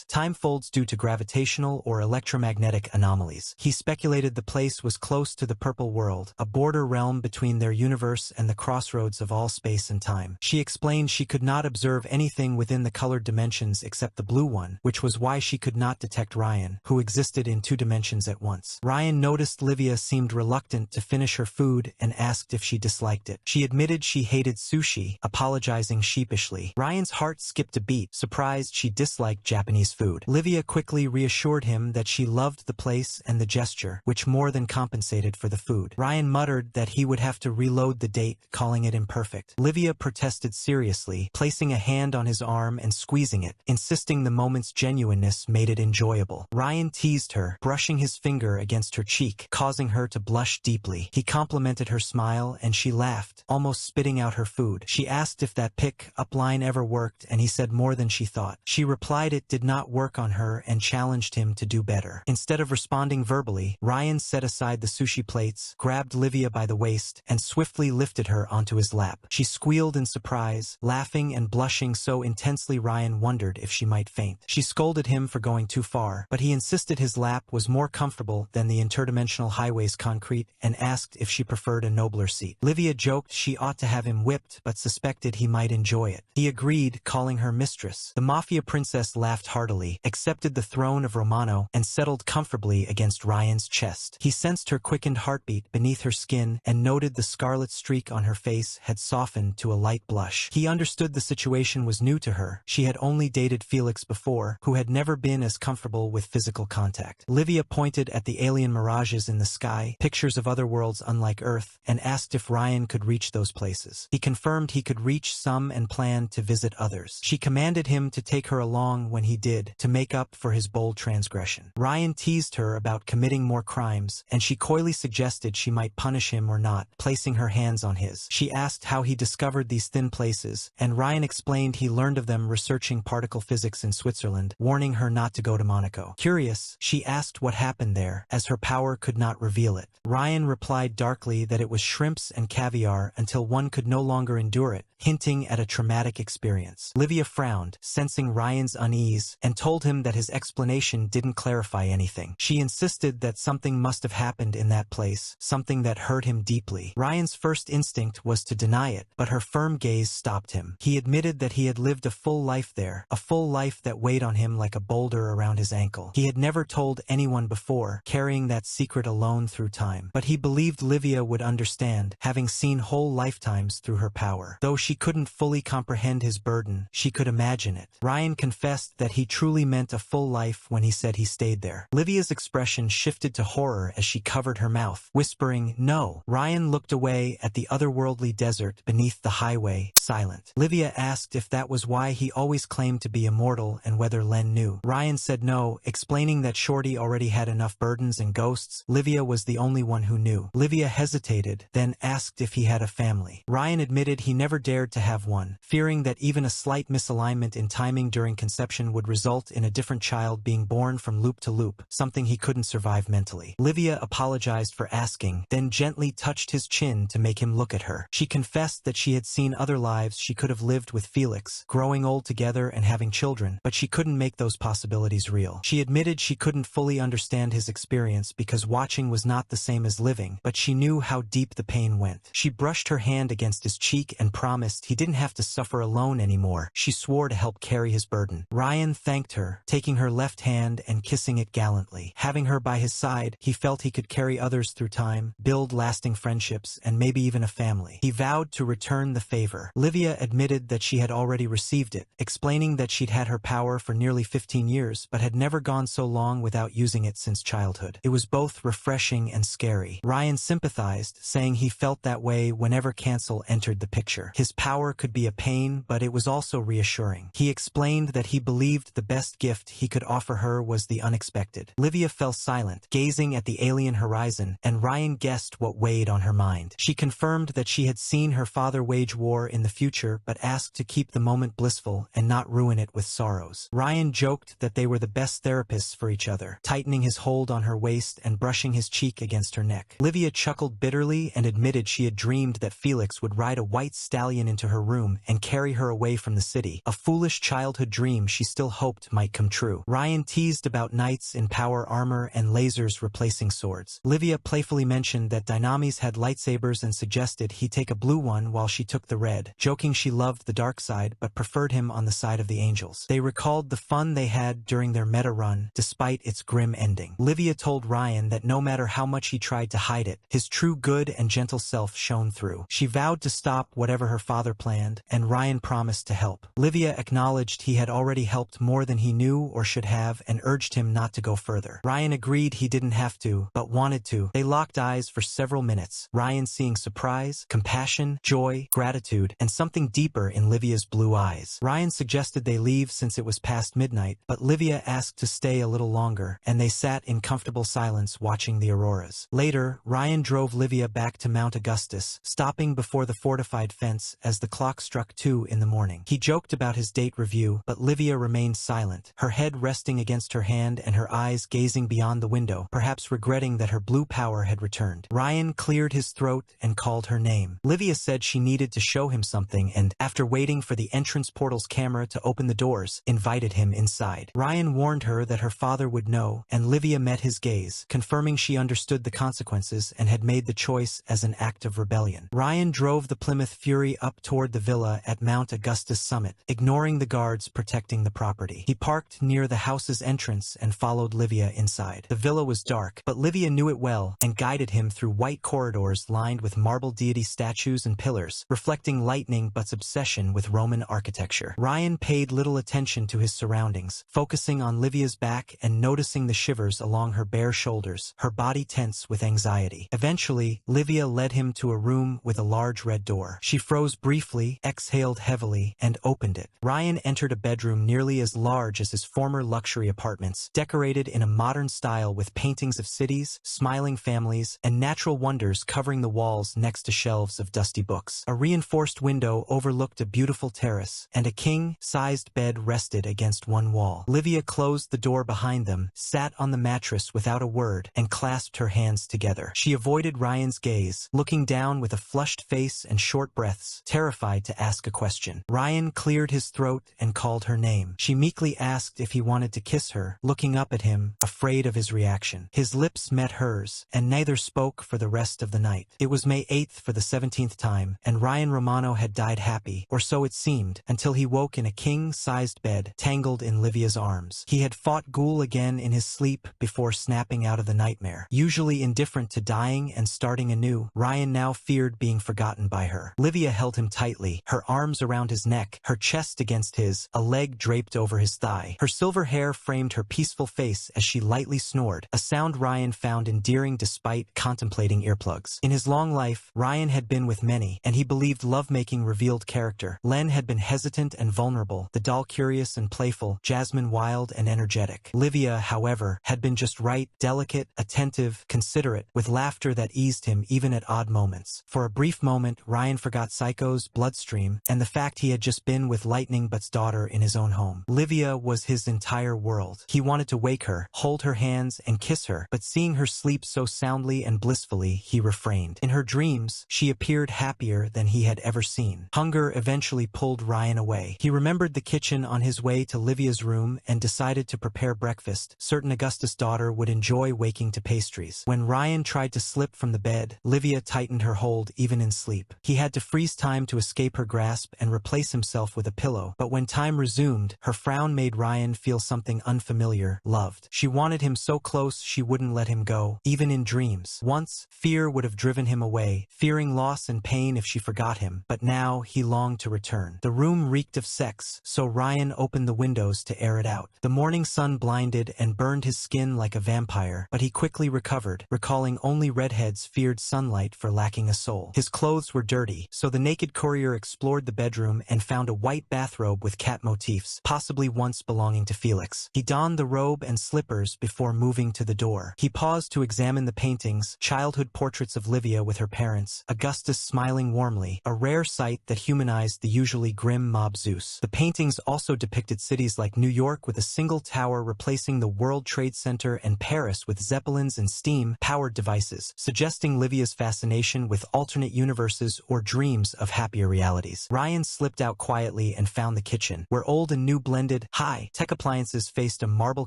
time folds due to gravitational or electromagnetic anomalies. He speculated the place was close to the Purple World, a border realm between their universe and the crossroads of all space and time. She explained she could not observe anything within the colored dimensions except the blue one, which was why she could not detect Ryan, who existed in two dimensions at once. Ryan noticed Livia seemed reluctant to finish her food and asked if she disliked it. She admitted she hated sushi, apologizing sheepishly. Ryan's heart skipped a beat, surprised she disliked Japanese food. Livia quickly reassured him that she loved the place and the gesture, which more than compensated for the food. Ryan muttered that he would have to reload the date, calling it imperfect. Livia protested seriously, placing a hand on his arm and squeezing it, insisting the moment's genuineness made it enjoyable. Ryan teased her, brushing his finger against her cheek, causing her to blush deeply. He complimented her smile, and she laughed, almost spitting out her food. She asked if that pick-up line ever worked, and he said more than she thought. She replied it did not work on her and challenged him to do better. Instead of responding verbally, Ryan set aside the sushi plates distance, grabbed Livia by the waist, and swiftly lifted her onto his lap. She squealed in surprise, laughing and blushing so intensely Ryan wondered if she might faint. She scolded him for going too far, but he insisted his lap was more comfortable than the interdimensional highway's concrete and asked if she preferred a nobler seat. Livia joked she ought to have him whipped but suspected he might enjoy it. He agreed, calling her mistress. The mafia princess laughed heartily, accepted the throne of Romano, and settled comfortably against Ryan's chest. He sensed her quickened heartbeat beneath her skin and noted the scarlet streak on her face had softened to a light blush. He understood the situation was new to her. She had only dated Felix before, who had never been as comfortable with physical contact. Livia pointed at the alien mirages in the sky, pictures of other worlds unlike Earth, and asked if Ryan could reach those places. He confirmed he could reach some and planned to visit others. She commanded him to take her along when he did, to make up for his bold transgression. Ryan teased her about committing more crimes, and she coyly suggested she might punish him or not, placing her hands on his. She asked how he discovered these thin places, and Ryan explained he learned of them researching particle physics in Switzerland, warning her not to go to Monaco. Curious, she asked what happened there, as her power could not reveal it. Ryan replied darkly that it was shrimps and caviar until one could no longer endure it, hinting at a traumatic experience. Livia frowned, sensing Ryan's unease, and told him that his explanation didn't clarify anything. She insisted that something must have happened in that place, something that hurt him deeply. Ryan's first instinct was to deny it, but her firm gaze stopped him. He admitted that he had lived a full life there, a full life that weighed on him like a boulder around his ankle. He had never told anyone before, carrying that secret alone through time. But he believed Livia would understand, having seen whole lifetimes through her power. Though she couldn't fully comprehend his burden, she could imagine it. Ryan confessed that he truly meant a full life when he said he stayed there. Livia's expression shifted to horror as she covered her mouth, whispering, "No." Ryan looked away at the otherworldly desert beneath the highway, silent. Livia asked if that was why he always claimed to be immortal and whether Len knew. Ryan said no, explaining that Shorty already had enough burdens and ghosts. Livia was the only one who knew. Livia hesitated, then asked if he had a family. Ryan admitted he never dared to have one, fearing that even a slight misalignment in timing during conception would result in a different child being born from loop to loop, something he couldn't survive mentally. Livia apologized for asking, then gently touched his chin to make him look at her. She confessed that she had seen other lives she could have lived with Felix, growing old together and having children, but she couldn't make those possibilities real. She admitted she couldn't fully understand his experience because watching was not the same as living, but she knew how deep the pain went. She brushed her hand against his cheek and promised he didn't have to suffer alone anymore. She swore to help carry his burden. Ryan thanked her, taking her left hand and kissing it gallantly. Having her by his side, he felt he could carry others through time, build lasting friendships, and maybe even a family. He vowed to return the favor. Livia admitted that she had already received it, explaining that she'd had her power for nearly 15 years but had never gone so long without using it since childhood. It was both refreshing and scary. Ryan sympathized, saying he felt that way whenever Cancel entered the picture. His power could be a pain, but it was also reassuring. He explained that he believed the best gift he could offer her was the unexpected. Livia fell silent, gazing at the alien horizon, and Ryan guessed what weighed on her mind. She confirmed that she had seen her father wage war in the future but asked to keep the moment blissful and not ruin it with sorrows. Ryan joked that they were the best therapists for each other, tightening his hold on her waist and brushing his cheek against her neck. Livia chuckled bitterly and admitted she had dreamed that Felix would ride a white stallion into her room and carry her away from the city, a foolish childhood dream she still hoped might come true. Ryan teased about knights in power armor and lasers replacing swords. Livia playfully mentioned that Dynamis had lightsabers and suggested he take a blue one while she took the red, joking she loved the dark side but preferred him on the side of the angels. They recalled the fun they had during their meta run, despite its grim ending. Livia told Ryan that no matter how much he tried to hide it, his true good and gentle self shone through. She vowed to stop whatever her father planned, and Ryan promised to help. Livia acknowledged he had already helped more than he knew or should have and urged him not to go further. Ryan agreed he didn't have to, but wanted to. They locked eyes for several minutes, Ryan seeing surprise, compassion, joy, gratitude, and something deeper in Livia's blue eyes. Ryan suggested they leave since it was past midnight, but Livia asked to stay a little longer, and they sat in comfortable silence watching the auroras. Later, Ryan drove Livia back to Mount Augustus, stopping before the fortified fence as the clock struck 2 in the morning. He joked about his date review, but Livia remained silent, her head resting against her hand and her eyes gazing beyond the window, perhaps regretting that her blue power had had returned. Ryan cleared his throat and called her name. Livia said she needed to show him something and, after waiting for the entrance portal's camera to open the doors, invited him inside. Ryan warned her that her father would know, and Livia met his gaze, confirming she understood the consequences and had made the choice as an act of rebellion. Ryan drove the Plymouth Fury up toward the villa at Mount Augustus summit, ignoring the guards protecting the property. He parked near the house's entrance and followed Livia inside. The villa was dark, but Livia knew it well and guided him through white corridors lined with marble deity statues and pillars, reflecting lightning but's obsession with Roman architecture. Ryan paid little attention to his surroundings, focusing on Livia's back and noticing the shivers along her bare shoulders, her body tense with anxiety. Eventually, Livia led him to a room with a large red door. She froze briefly, exhaled heavily, and opened it. Ryan entered a bedroom nearly as large as his former luxury apartments, decorated in a modern style with paintings of cities, smiling families, and natural wonders covering the walls next to shelves of dusty books. A reinforced window overlooked a beautiful terrace, and a king-sized bed rested against one wall. Livia closed the door behind them, sat on the mattress without a word, and clasped her hands together. She avoided Ryan's gaze, looking down with a flushed face and short breaths, terrified to ask a question. Ryan cleared his throat and called her name. She meekly asked if he wanted to kiss her, looking up at him, afraid of his reaction. His lips met hers, and neither spoke for the rest of the night. It was May 8th for the 17th time, and Ryan Romano had died happy, or so it seemed, until he woke in a king-sized bed, tangled in Livia's arms. He had fought Ghoul again in his sleep before snapping out of the nightmare. Usually indifferent to dying and starting anew, Ryan now feared being forgotten by her. Livia held him tightly, her arms around his neck, her chest against his, a leg draped over his thigh. Her silver hair framed her peaceful face as she lightly snored, a sound Ryan found endearing despite contemplating earplugs. In his long life, Ryan had been with many, and he believed lovemaking revealed character. Len had been hesitant and vulnerable, the doll curious and playful, Jasmine wild and energetic. Livia, however, had been just right, delicate, attentive, considerate, with laughter that eased him even at odd moments. For a brief moment, Ryan forgot Psycho's bloodstream and the fact he had just been with Lightning But's daughter in his own home. Livia was his entire world. He wanted to wake her, hold her hands, and kiss her, but seeing her sleep so soundly and blissfully, he refrained. In her dreams, she appeared happier than he had ever seen. Hunger eventually pulled Ryan away. He remembered the kitchen on his way to Livia's room and decided to prepare breakfast, certain Augustus' daughter would enjoy waking to pastries. When Ryan tried to slip from the bed, Livia tightened her hold even in sleep. He had to freeze time to escape her grasp and replace himself with a pillow, but when time resumed, her frown made Ryan feel something unfamiliar, loved. She wanted him so close she wouldn't let him go, even in dreams. Once, fear would have driven him away, fearing loss and pain if she forgot him, but now he longed to return. The room reeked of sex, so Ryan opened the windows to air it out. The morning sun blinded and burned his skin like a vampire, but he quickly recovered, recalling only redheads feared sunlight for lacking a soul. His clothes were dirty, so the naked courier explored the bedroom and found a white bathrobe with cat motifs, possibly once belonging to Felix. He donned the robe and slippers before moving to the door. He paused to examine the paintings, childhood portraits of Livia with her parents, Augustus smiling warmly, a rare sight that humanized the usually grim mob Zeus. The paintings also depicted cities like New York with a single tower replacing the World Trade Center and Paris with zeppelins and steam-powered devices, suggesting Livia's fascination with alternate universes or dreams of happier realities. Ryan slipped out quietly and found the kitchen, where old and new blended, high-tech appliances faced a marble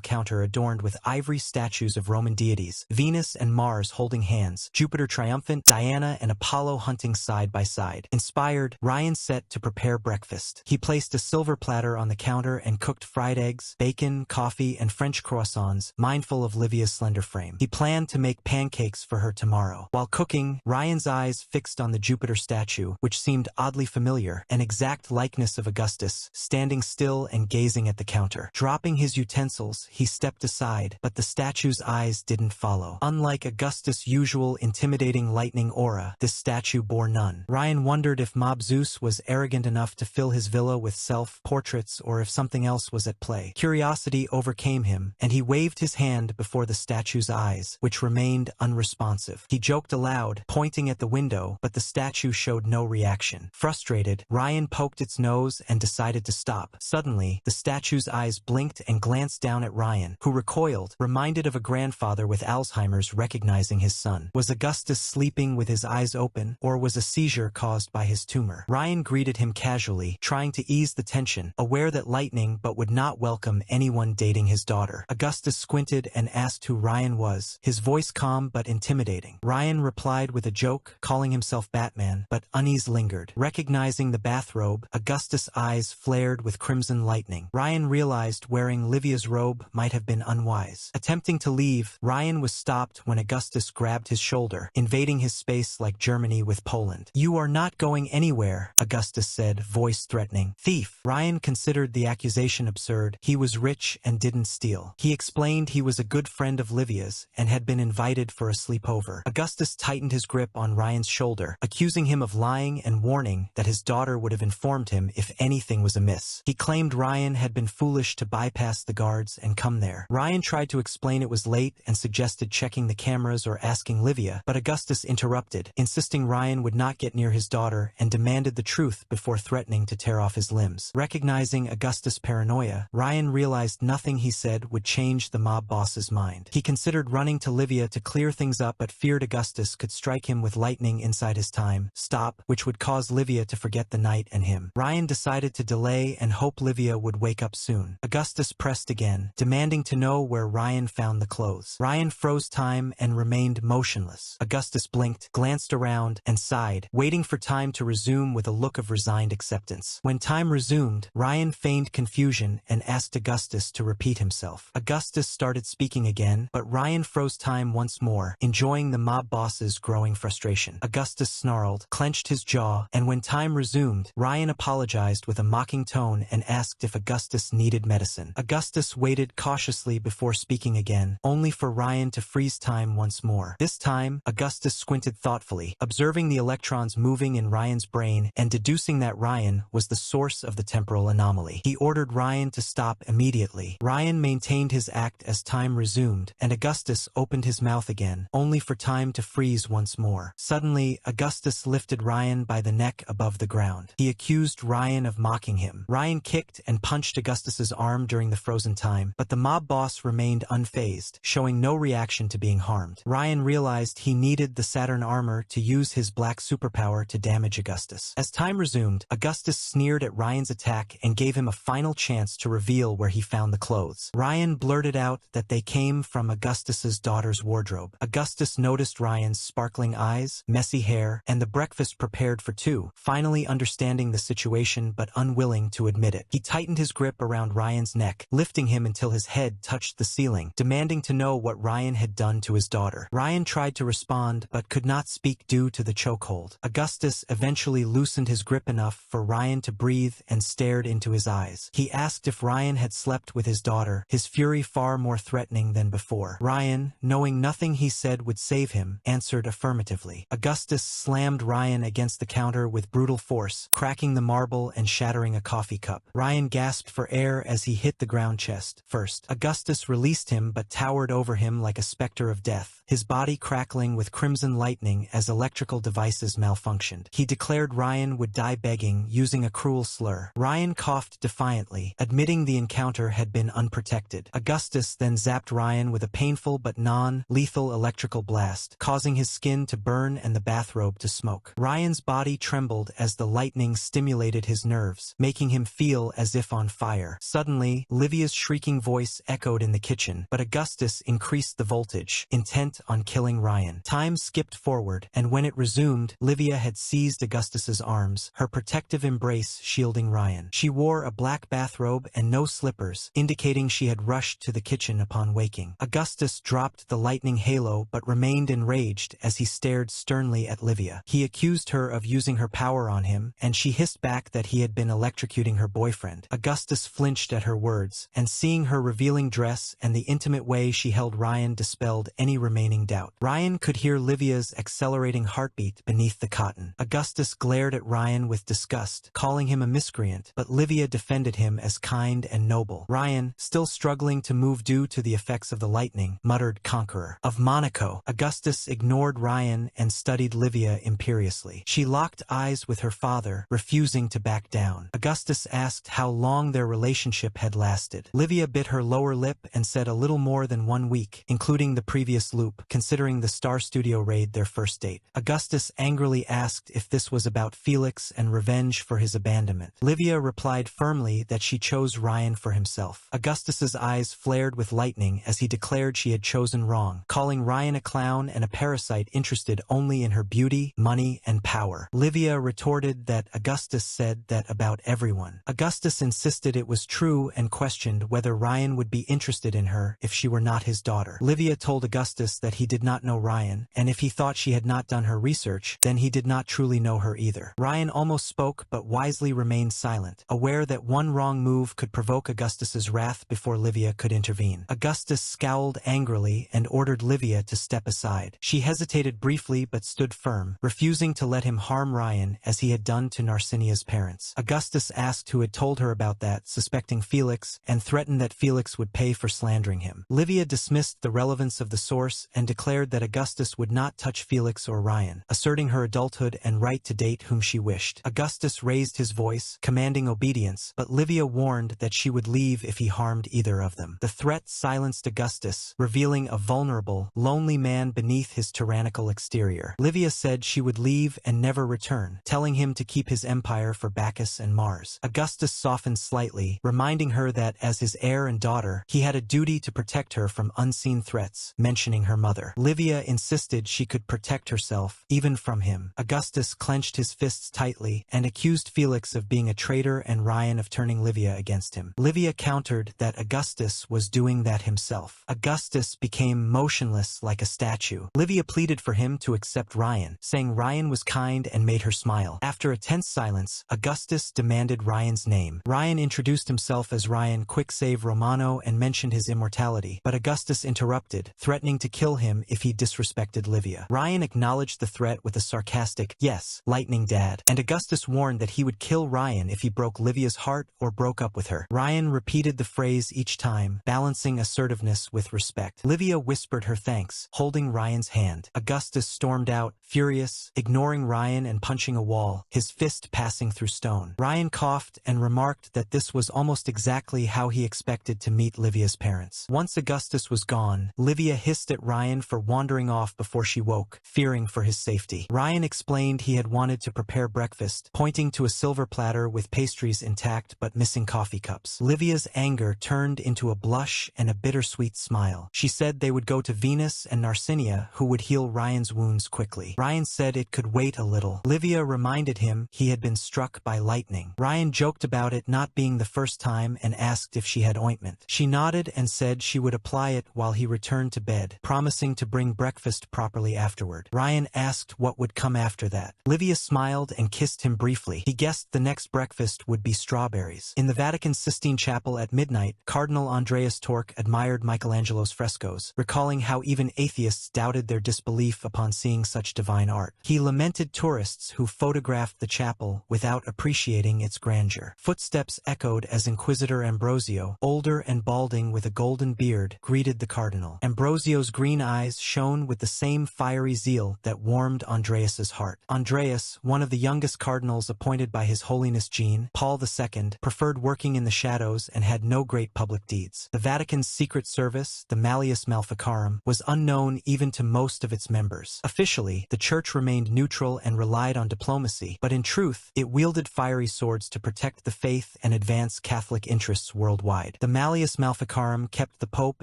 counter adorned with ivory statues of Roman deities, Venus and Mars holding hands, Jupiter triumphant, Diana and Apollo hunting side by side. Inspired, Ryan set to prepare breakfast. He placed a silver platter on the counter and cooked fried eggs, bacon, coffee, and French croissants, mindful of Livia's slender frame. He planned to make pancakes for her tomorrow. While cooking, Ryan's eyes fixed on the Jupiter statue, which seemed oddly familiar, an exact likeness of Augustus, standing still and gazing at the counter. Dropping his utensils, he stepped aside, but the statue's eyes didn't follow. Unlike Augustus' usual intimidating lightning aura, this statue bore none. Ryan wondered if Mob Zeus was arrogant enough to fill his villa with self-portraits or if something else was at play. Curiosity overcame him, and he waved his hand before the statue's eyes, which remained unresponsive. He joked aloud, pointing at the window, but the statue showed no reaction. Frustrated, Ryan poked its nose and decided to stop. Suddenly, the statue's eyes blinked and glanced down at Ryan, who recoiled, reminded of a grandfather with Alzheimer's recognizing recognizing his son. Was Augustus sleeping with his eyes open, or was a seizure caused by his tumor? Ryan greeted him casually, trying to ease the tension, aware that lightning but would not welcome anyone dating his daughter. Augustus squinted and asked who Ryan was, his voice calm but intimidating. Ryan replied with a joke, calling himself Batman, but unease lingered. Recognizing the bathrobe, Augustus' eyes flared with crimson lightning. Ryan realized wearing Livia's robe might have been unwise. Attempting to leave, Ryan was stopped when Augustus grabbed his shoulder, invading his space like Germany with Poland. "You are not going anywhere," Augustus said, voice threatening. "Thief." Ryan considered the accusation absurd. He was rich and didn't steal. He explained he was a good friend of Livia's and had been invited for a sleepover. Augustus tightened his grip on Ryan's shoulder, accusing him of lying and warning that his daughter would have informed him if anything was amiss. He claimed Ryan had been foolish to bypass the guards and come there. Ryan tried to explain it was late and suggested checking the cameras or asking Livia, but Augustus interrupted, insisting Ryan would not get near his daughter and demanded the truth before threatening to tear off his limbs. Recognizing Augustus' paranoia, Ryan realized nothing he said would change the mob boss's mind. He considered running to Livia to clear things up but feared Augustus could strike him with lightning inside his time stop, which would cause Livia to forget the night and him. Ryan decided to delay and hope Livia would wake up soon. Augustus pressed again, demanding to know where Ryan found the clothes. Ryan froze time and remained motionless. Augustus blinked, glanced around, and sighed, waiting for time to resume with a look of resigned acceptance. When time resumed, Ryan feigned confusion and asked Augustus to repeat himself. Augustus started speaking again, but Ryan froze time once more, enjoying the mob boss's growing frustration. Augustus snarled, clenched his jaw, and when time resumed, Ryan apologized with a mocking tone and asked if Augustus needed medicine. Augustus waited cautiously before speaking again, only for Ryan to freeze time once more. This time, Augustus squinted thoughtfully, observing the electrons moving in Ryan's brain and deducing that Ryan was the source of the temporal anomaly. He ordered Ryan to stop immediately. Ryan maintained his act as time resumed, and Augustus opened his mouth again, only for time to freeze once more. Suddenly, Augustus lifted Ryan by the neck above the ground. He accused Ryan of mocking him. Ryan kicked and punched Augustus's arm during the frozen time, but the mob boss remained unfazed, showing no reaction to being harmed. Ryan realized he needed the Saturn armor to use his black superpower to damage Augustus. As time resumed, Augustus sneered at Ryan's attack and gave him a final chance to reveal where he found the clothes. Ryan blurted out that they came from Augustus's daughter's wardrobe. Augustus noticed Ryan's sparkling eyes, messy hair, and the breakfast prepared for two, finally understanding the situation but unwilling to admit it. He tightened his grip around Ryan's neck, lifting him until his head touched the ceiling, demanding to know what Ryan had done to his daughter. Ryan tried to respond but could not speak due to the chokehold. Augustus eventually loosened his grip enough for Ryan to breathe and stared into his eyes. He asked if Ryan had slept with his daughter, his fury far more threatening than before. Ryan, knowing nothing he said would save him, answered affirmatively. Augustus slammed Ryan against the counter with brutal force, cracking the marble and shattering a coffee cup. Ryan gasped for air as he hit the ground chest first. Augustus released him but towered over him like a specter of death, his body crackling with crimson lightning as electrical devices malfunctioned. He declared Ryan would die begging, using a cruel slur. Ryan coughed defiantly, admitting the encounter had been unprotected. Augustus then zapped Ryan with a painful but non-lethal electrical blast, causing his skin to burn and the bathrobe to smoke. Ryan's body trembled as the lightning stimulated his nerves, making him feel as if on fire. Suddenly, Livia's shrieking voice echoed in the kitchen, but Augustus increased the voltage, intent on killing Ryan. Time skipped forward, and when it resumed, Livia had seized Augustus's arms, her protective embrace shielding Ryan. She wore a black bathrobe and no slippers, indicating she had rushed to the kitchen upon waking. Augustus dropped the lightning halo but remained enraged as he stared sternly at Livia. He accused her of using her power on him, and she hissed back that he had been electrocuting her boyfriend. Augustus flinched at her words, and seeing her revealing dress and the intimate way she held Ryan dispelled any remaining doubt. Ryan could hear Livia's accelerating heartbeat beneath the cotton. Augustus glared at Ryan with disgust, calling him a miscreant, but Livia defended him as kind and noble. Ryan, still struggling to move due to the effects of the lightning, muttered, "Conqueror of Monaco." Augustus ignored Ryan and studied Livia imperiously. She locked eyes with her father, refusing to back down. Augustus asked how long their relationship had lasted. Livia bit her lower lip and said a little more than 1 week, including the previous loop, considering the Star Studio raid their first date. Augustus angrily asked if this was about Felix and revenge for his abandonment. Livia replied firmly that she chose Ryan for himself. Augustus's eyes flared with lightning as he declared she had chosen wrong, calling Ryan a clown and a parasite interested only in her beauty, money, and power. Livia retorted that Augustus said that about everyone. Augustus insisted it was true and questioned whether Ryan would be interested in her if she were not his daughter. Livia told Augustus that he did not know Ryan, and if he thought she had not done her research, then he did not truly know her either. Ryan almost spoke but wisely remained silent, aware that one wrong move could provoke Augustus's wrath before Livia could intervene. Augustus scowled angrily and ordered Livia to step aside. She hesitated briefly but stood firm, refusing to let him harm Ryan as he had done to Narcinia's parents. Augustus asked who had told her about that, suspecting Felix, and threatened that Felix would pay for slandering him. Livia dismissed the relevance of the source and declared that Augustus would not touch Felix or Ryan, asserting her adulthood and right to date whom she wished. Augustus raised his voice, commanding obedience, but Livia warned that she would leave if he harmed either of them. The threat silenced Augustus, revealing a vulnerable, lonely man beneath his tyrannical exterior. Livia said she would leave and never return, telling him to keep his empire for Bacchus and Mars. Augustus softened slightly, reminding her that as his heir and daughter, he had a duty to protect her from unseen threats, mentioning her mother. Livia insisted she could protect herself, even from him. Augustus clenched his fists tightly and accused Felix of being a traitor and Ryan of turning Livia against him. Livia countered that Augustus was doing that himself. Augustus became motionless like a statue. Livia pleaded for him to accept Ryan, saying Ryan was kind and made her smile. After a tense silence, Augustus demanded Ryan's name. Ryan introduced himself as Ryan Quicksave Romano and mentioned his immortality, but Augustus interrupted, threatening to kill him if he disrespected Livia. Ryan acknowledged the threat with a sarcastic, "Yes, lightning dad," and Augustus warned that he would kill Ryan if he broke Livia's heart or broke up with her. Ryan repeated the phrase each time, balancing assertiveness with respect. Livia whispered her thanks, holding Ryan's hand. Augustus stormed out, furious, ignoring Ryan and punching a wall, his fist passing through stone. Ryan coughed and remarked that this was almost exactly how he expected to meet Livia's parents. Once Augustus was gone, Livia hissed at Ryan for wandering off before she woke, fearing for his safety. Ryan explained he had wanted to prepare breakfast, pointing to a silver platter with pastries intact but missing coffee cups. Livia's anger turned into a blush and a bittersweet smile. She said they would go to Venus and Narcinia, who would heal Ryan's wounds quickly. Ryan said it could wait a little. Livia reminded him he had been struck by lightning. Ryan joked about it not being the first time and asked if she had ointment. She nodded and said she would apply it while he returned to bed, promising to bring breakfast properly afterward. Ryan asked what would come after that. Livia smiled and kissed him briefly. He guessed the next breakfast would be strawberries. In the Vatican's Sistine Chapel at midnight, Cardinal Andreas Torque admired Michelangelo's frescoes, recalling how even atheists doubted their disbelief upon seeing such divine art. He lamented tourists who photographed the chapel without appreciating its grandeur. Footsteps echoed as Inquisitor Ambrosio, older and balding with a golden beard, greeted the cardinal. Ambrosio's green eyes shone with the same fiery zeal that warmed Andreas's heart. Andreas, one of the youngest cardinals appointed by His Holiness Jean Paul II, preferred working in the shadows and had no great public deeds. The Vatican's secret service, the Malleus Maleficarum, was unknown even to most of its members. Officially, the church remained neutral and relied on diplomacy, but in truth, it wielded fiery swords to protect the faith and advance Catholic interests worldwide. The Malleus Maleficarum kept the Pope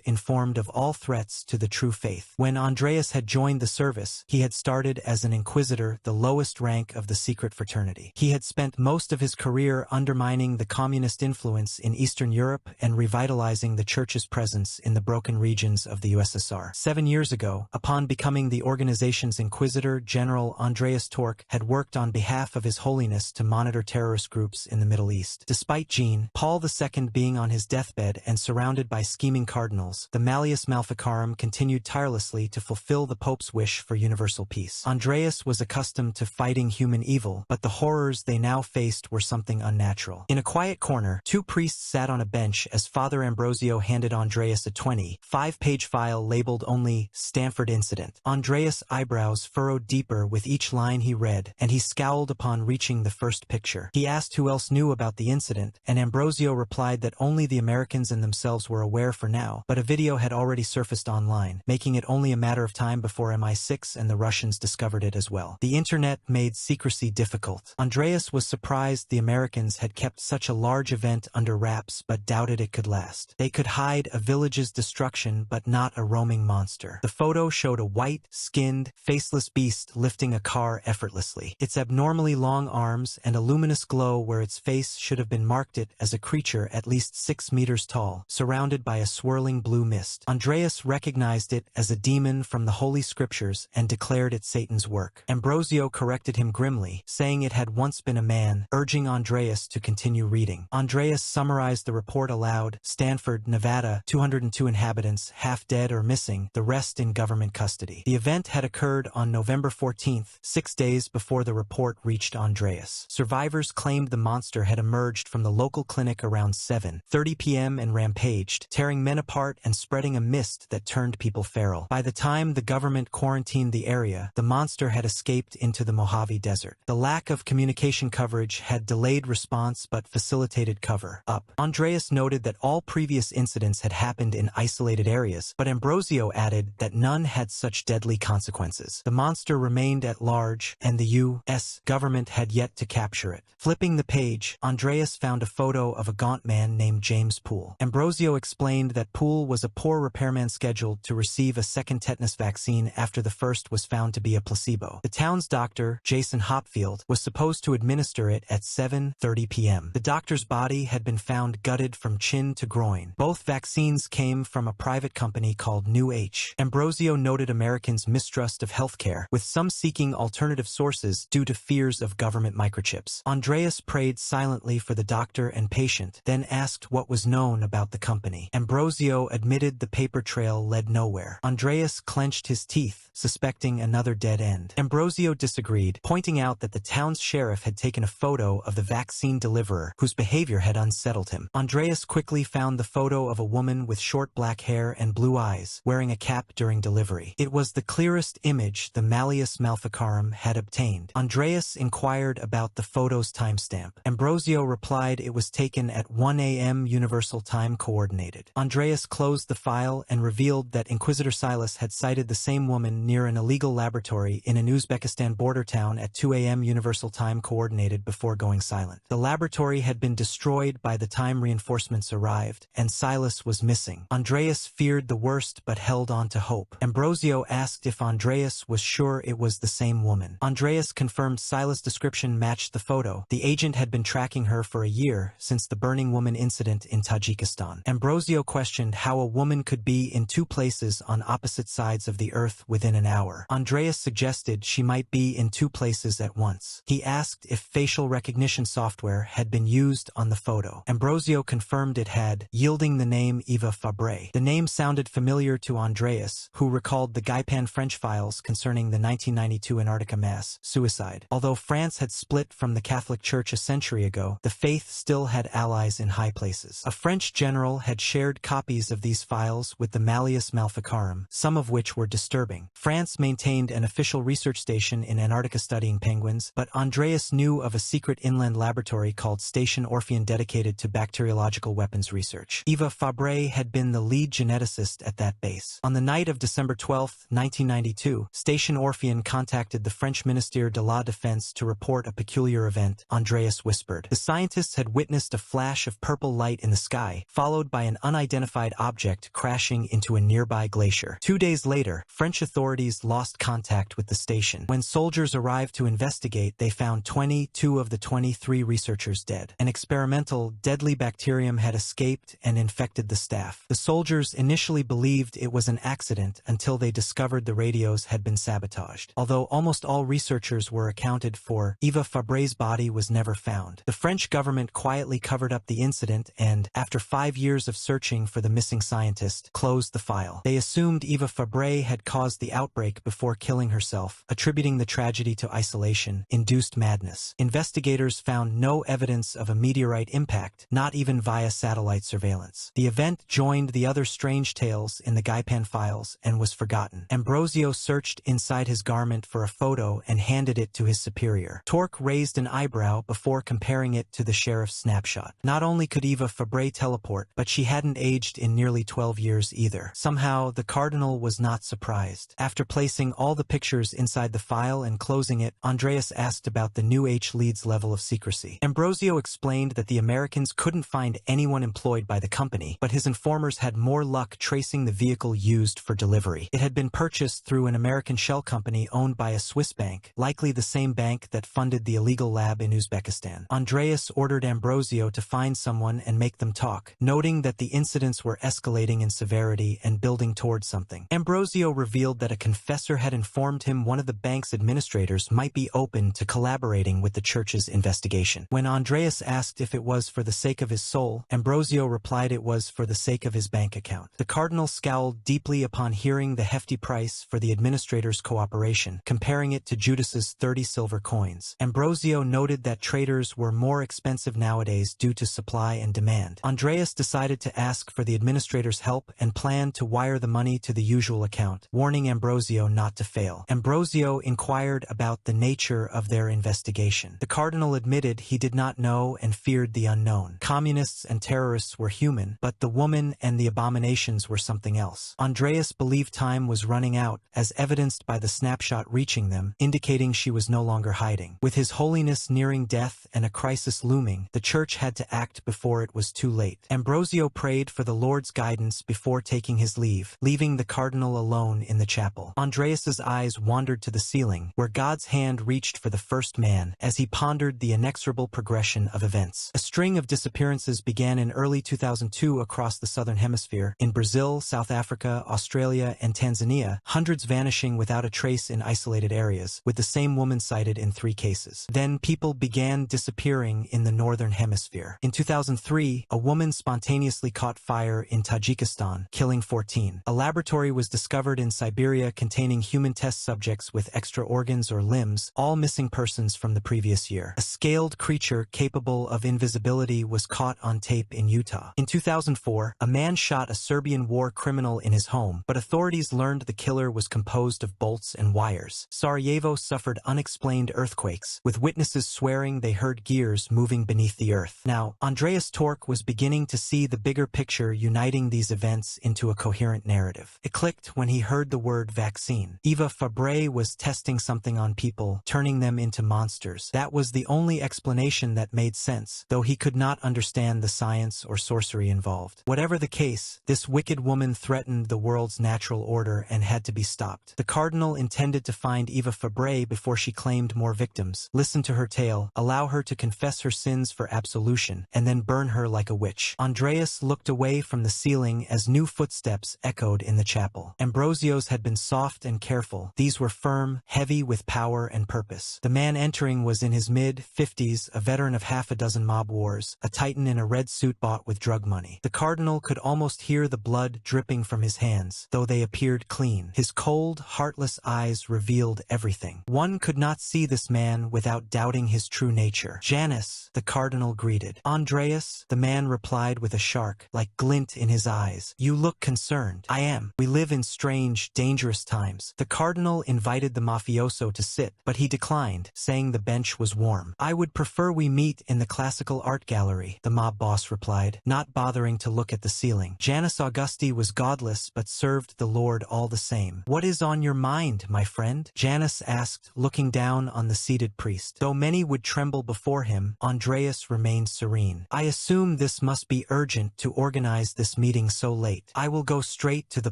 informed of all threats to the true faith. When Andreas had joined the service, he had started as an inquisitor, the lowest rank of the secret fraternity. He had spent most of his career undermining the communist influence in Eastern Europe and revitalizing the church's presence in the broken regions of the USSR. 7 years ago, upon becoming the organization's inquisitor, General Andreas Torque had worked on behalf of His Holiness to monitor terrorist groups in the Middle East. Despite Jean Paul II being on his deathbed and surrounded by scheming cardinals, the Malleus Maleficarum continued tirelessly to fulfill the Pope's wish for universal peace. Andreas was accustomed to fighting human evil, but the horrors they now faced were something unnatural. In a quiet corner, two priests sat on a bench as Father Ambrosio handed Andreas a 25-page file labeled only Stanford Incident. Andreas' eyebrows furrowed deeper with each line he read, and he scowled upon reaching the first picture. He asked who else knew about the incident, and Ambrosio replied that only the Americans and themselves were aware for now, but a video had already surfaced online, making it only a matter of time before MI6 and the Russians discovered it as well. The internet made secrecy difficult. Andreas was surprised the Americans had kept such a large event under wraps but doubted it could last. They could hide a village's destruction but not a roaming monster. The photo showed a white-skinned, faceless beast lifting a car effortlessly. Its abnormally long arms and a luminous glow where its face should have been marked it as a creature at least 6 meters tall, surrounded by a swirling blue mist. Andreas recognized it as a demon from the Holy Scriptures and declared it Satan's work. Ambrosio corrected him grimly, saying it had once been a man, urging Andreas to continue reading. Andreas summarized the report aloud: Stanford, Nevada, 202 inhabitants, half dead or missing, the rest in government custody. The event had occurred on November 14th, 6 days before the report reached Andreas. Survivors claimed the monster had emerged from the local clinic around 7:30 p.m. and rampaged, tearing men apart and spreading a mist that turned people feral. By the time the government quarantined the area, the monster had escaped into the Mojave Desert. The lack of communication coverage had delayed response but facilitated cover-up. Andreas noted that all previous incidents had happened in isolated areas, but Ambrosio added that none had such deadly consequences. The monster remained at large, and the U.S. government had yet to capture it. Flipping the page, Andreas found a photo of a gaunt man named James Poole. Ambrosio explained that Poole was a poor repairman scheduled to receive a second tetanus vaccine after the first was found to be a placebo. The town's doctor, Jason Hopfield, was supposed to administer it at 7:30 p.m. The doctor's body had been found gutted from chin to groin. Both vaccines came from a private company called New H. Ambrosio noted Americans' mistrust of healthcare, with some seeking alternative sources due to fears of government microchips. Andreas prayed silently for the doctor and patient, then asked what was known about the company. Ambrosio admitted the paper trail led nowhere. Andreas clenched his teeth, suspecting another dead end. Ambrosio disagreed, pointing out that the town's sheriff had taken a photo of the vaccine deliverer, whose behavior had unsettled him. Andreas quickly found the photo of a woman with short black hair and blue eyes, wearing a cap during delivery. It was the clearest image the Malleus Maleficarum had obtained. Andreas inquired about the photo's timestamp. Ambrosio replied it was taken at 1 a.m. Universal Time Coordinated. Andreas closed the file and revealed that Inquisitor Silas had sighted the same woman near an illegal laboratory in an Uzbekistan border town at 2 a.m. Universal Time Coordinated before going silent. The laboratory had been destroyed by the time reinforcements arrived, and Silas was missing. Andreas feared the worst but held on to hope. Ambrosio asked if Andreas was sure it was the same woman. Andreas confirmed Silas' description matched the photo. The agent had been tracking her for a year, since the burning woman incident in Tajikistan. Ambrosio questioned how a woman could be in two places on opposite sides of the earth within an hour. Andreas suggested she might be in two places at once. He asked if facial recognition software had been used on the photo. Ambrosio confirmed it had, yielding the name Eva Fabre. The name sounded familiar to Andreas, who recalled the Gaipan French files concerning the 1992 Antarctica mass suicide. Although France had split from the Catholic Church a century ago, the faith still had allies in high places. A French general had shared copies of these files with the Malleus Maleficarum, some of which were disturbing. France maintained an official research station in Antarctica studying penguins, but Andreas knew of a secret inland laboratory called Station Orpheon dedicated to bacteriological weapons research. Eva Fabre had been the lead geneticist at that base. On the night of December 12, 1992, Station Orpheon contacted the French Ministère de la Défense to report a peculiar event, Andreas whispered. The scientists had witnessed a flash of purple light in the sky, followed by an unidentified object crashing into a nearby glacier. 2 days later, French authorities lost contact with the station. When soldiers arrived to investigate, they found 22 of the 23 researchers dead. An experimental, deadly bacterium had escaped and infected the staff. The soldiers initially believed it was an accident until they discovered the radios had been sabotaged. Although almost all researchers were accounted for, Eva Fabre's body was never found. The French government quietly covered up the incident and, after 5 years of searching for the missing scientist, closed the file. They assumed Eva Fabre had caused the outbreak before killing herself, attributing the tragedy to isolation-induced madness. Investigators found no evidence of a meteorite impact, not even via satellite surveillance. The event joined the other strange tales in the Gaipan files and was forgotten. Ambrosio searched inside his garment for a photo and handed it to his superior. Torque raised an eyebrow before comparing it to the sheriff's snapshot. Not only could Eva Fabre teleport, but she hadn't aged in nearly 12 years either. Somehow, the cardinal was not surprised. After placing all the pictures inside the file and closing it, Andreas asked about the new H-Lead's level of secrecy. Ambrosio explained that the Americans couldn't find anyone employed by the company, but his informers had more luck tracing the vehicle used for delivery. It had been purchased through an American shell company owned by a Swiss bank, likely the same bank that funded the illegal lab in Uzbekistan. Andreas ordered Ambrosio to find someone and make them talk, noting that the incidents were escalating in severity and building towards something. Ambrosio revealed that a confessor had informed him one of the bank's administrators might be open to collaborating with the church's investigation. When Andreas asked if it was for the sake of his soul, Ambrosio replied it was for the sake of his bank account. The cardinal scowled deeply upon hearing the hefty price for the administrator's cooperation, comparing it to Judas's 30 silver coins. Ambrosio noted that traders were more expensive nowadays due to supply and demand. Andreas decided to ask for the administrator's help and planned to wire the money to the usual account, warning Ambrosio not to fail. Ambrosio inquired about the nature of their investigation. The cardinal admitted he did not know and feared the unknown. Communists and terrorists were human, but the woman and the abominations were something else. Andreas believed time was running out, as evidenced by the snapshot reaching them, indicating she was no longer hiding. With His Holiness nearing death and a crisis looming, the church had to act before it was too late. Ambrosio prayed for the Lord's guidance before taking his leave, leaving the cardinal alone in the chapel. Andreas's eyes wandered to the ceiling, where God's hand reached for the first man, as he pondered the inexorable progression of events. A string of disappearances began in early 2002 across the southern hemisphere. In Brazil, South Africa, Australia, and Tanzania, hundreds vanishing without a trace in isolated areas, with the same woman cited in 3 cases. Then people began disappearing in the northern hemisphere. In 2003, a woman spontaneously caught fire in Tajikistan, killing 14. A laboratory was discovered in Siberia containing human test subjects with extra organs or limbs, all missing persons from the previous year. A scaled creature capable of invisibility was caught on tape in Utah. In 2004, a man shot a Serbian war criminal in his home, but authorities learned the killer was composed of bolts and wires. Sarajevo suffered unexplained earthquakes, with witnesses swearing they heard gears moving beneath the earth. Now, Andreas Torque was beginning to see the bigger picture uniting these events into a coherent narrative. It clicked when he heard the word vaccine. Eva Fabre was testing something on people, turning them into monsters. That was the only explanation that made sense, though he could not understand the science or sorcery involved. Whatever the case, this wicked woman threatened the world's natural order and had to be stopped. The cardinal intended to find Eva Fabre before she claimed more victims, listen to her tale, allow her to confess her sins for absolution, and then burn her like a witch. Andreas looked away from the ceiling as new footsteps echoed in the chapel. Ambrosio's had been soft and careful. These were firm, heavy with power and purpose. The man entering was in his mid-50s, a veteran of half a dozen mob wars, a titan in a red suit bought with drug money. The cardinal could almost hear the blood dripping from his hands, though they appeared clean. His cold, heartless eyes revealed everything. One could not see this man without doubting his true nature. Janus, the cardinal greeted. Andreas, the man replied with a shark-like glint in his eyes. You look concerned. I am. We live in strange, dangerous times. The cardinal invited the mafioso to sit, but he declined, saying the bench was warm. I would prefer we meet in the classical art gallery, the mob boss replied, not bothering to look at the ceiling. Janus Augusti was godless but served the Lord all the same. What is on your mind, my friend? Janus asked, looking down on the seated priest. Though many would tremble before him, Andreas remained serene. I assume this must be urgent to organize this meeting so late. I will go straight to the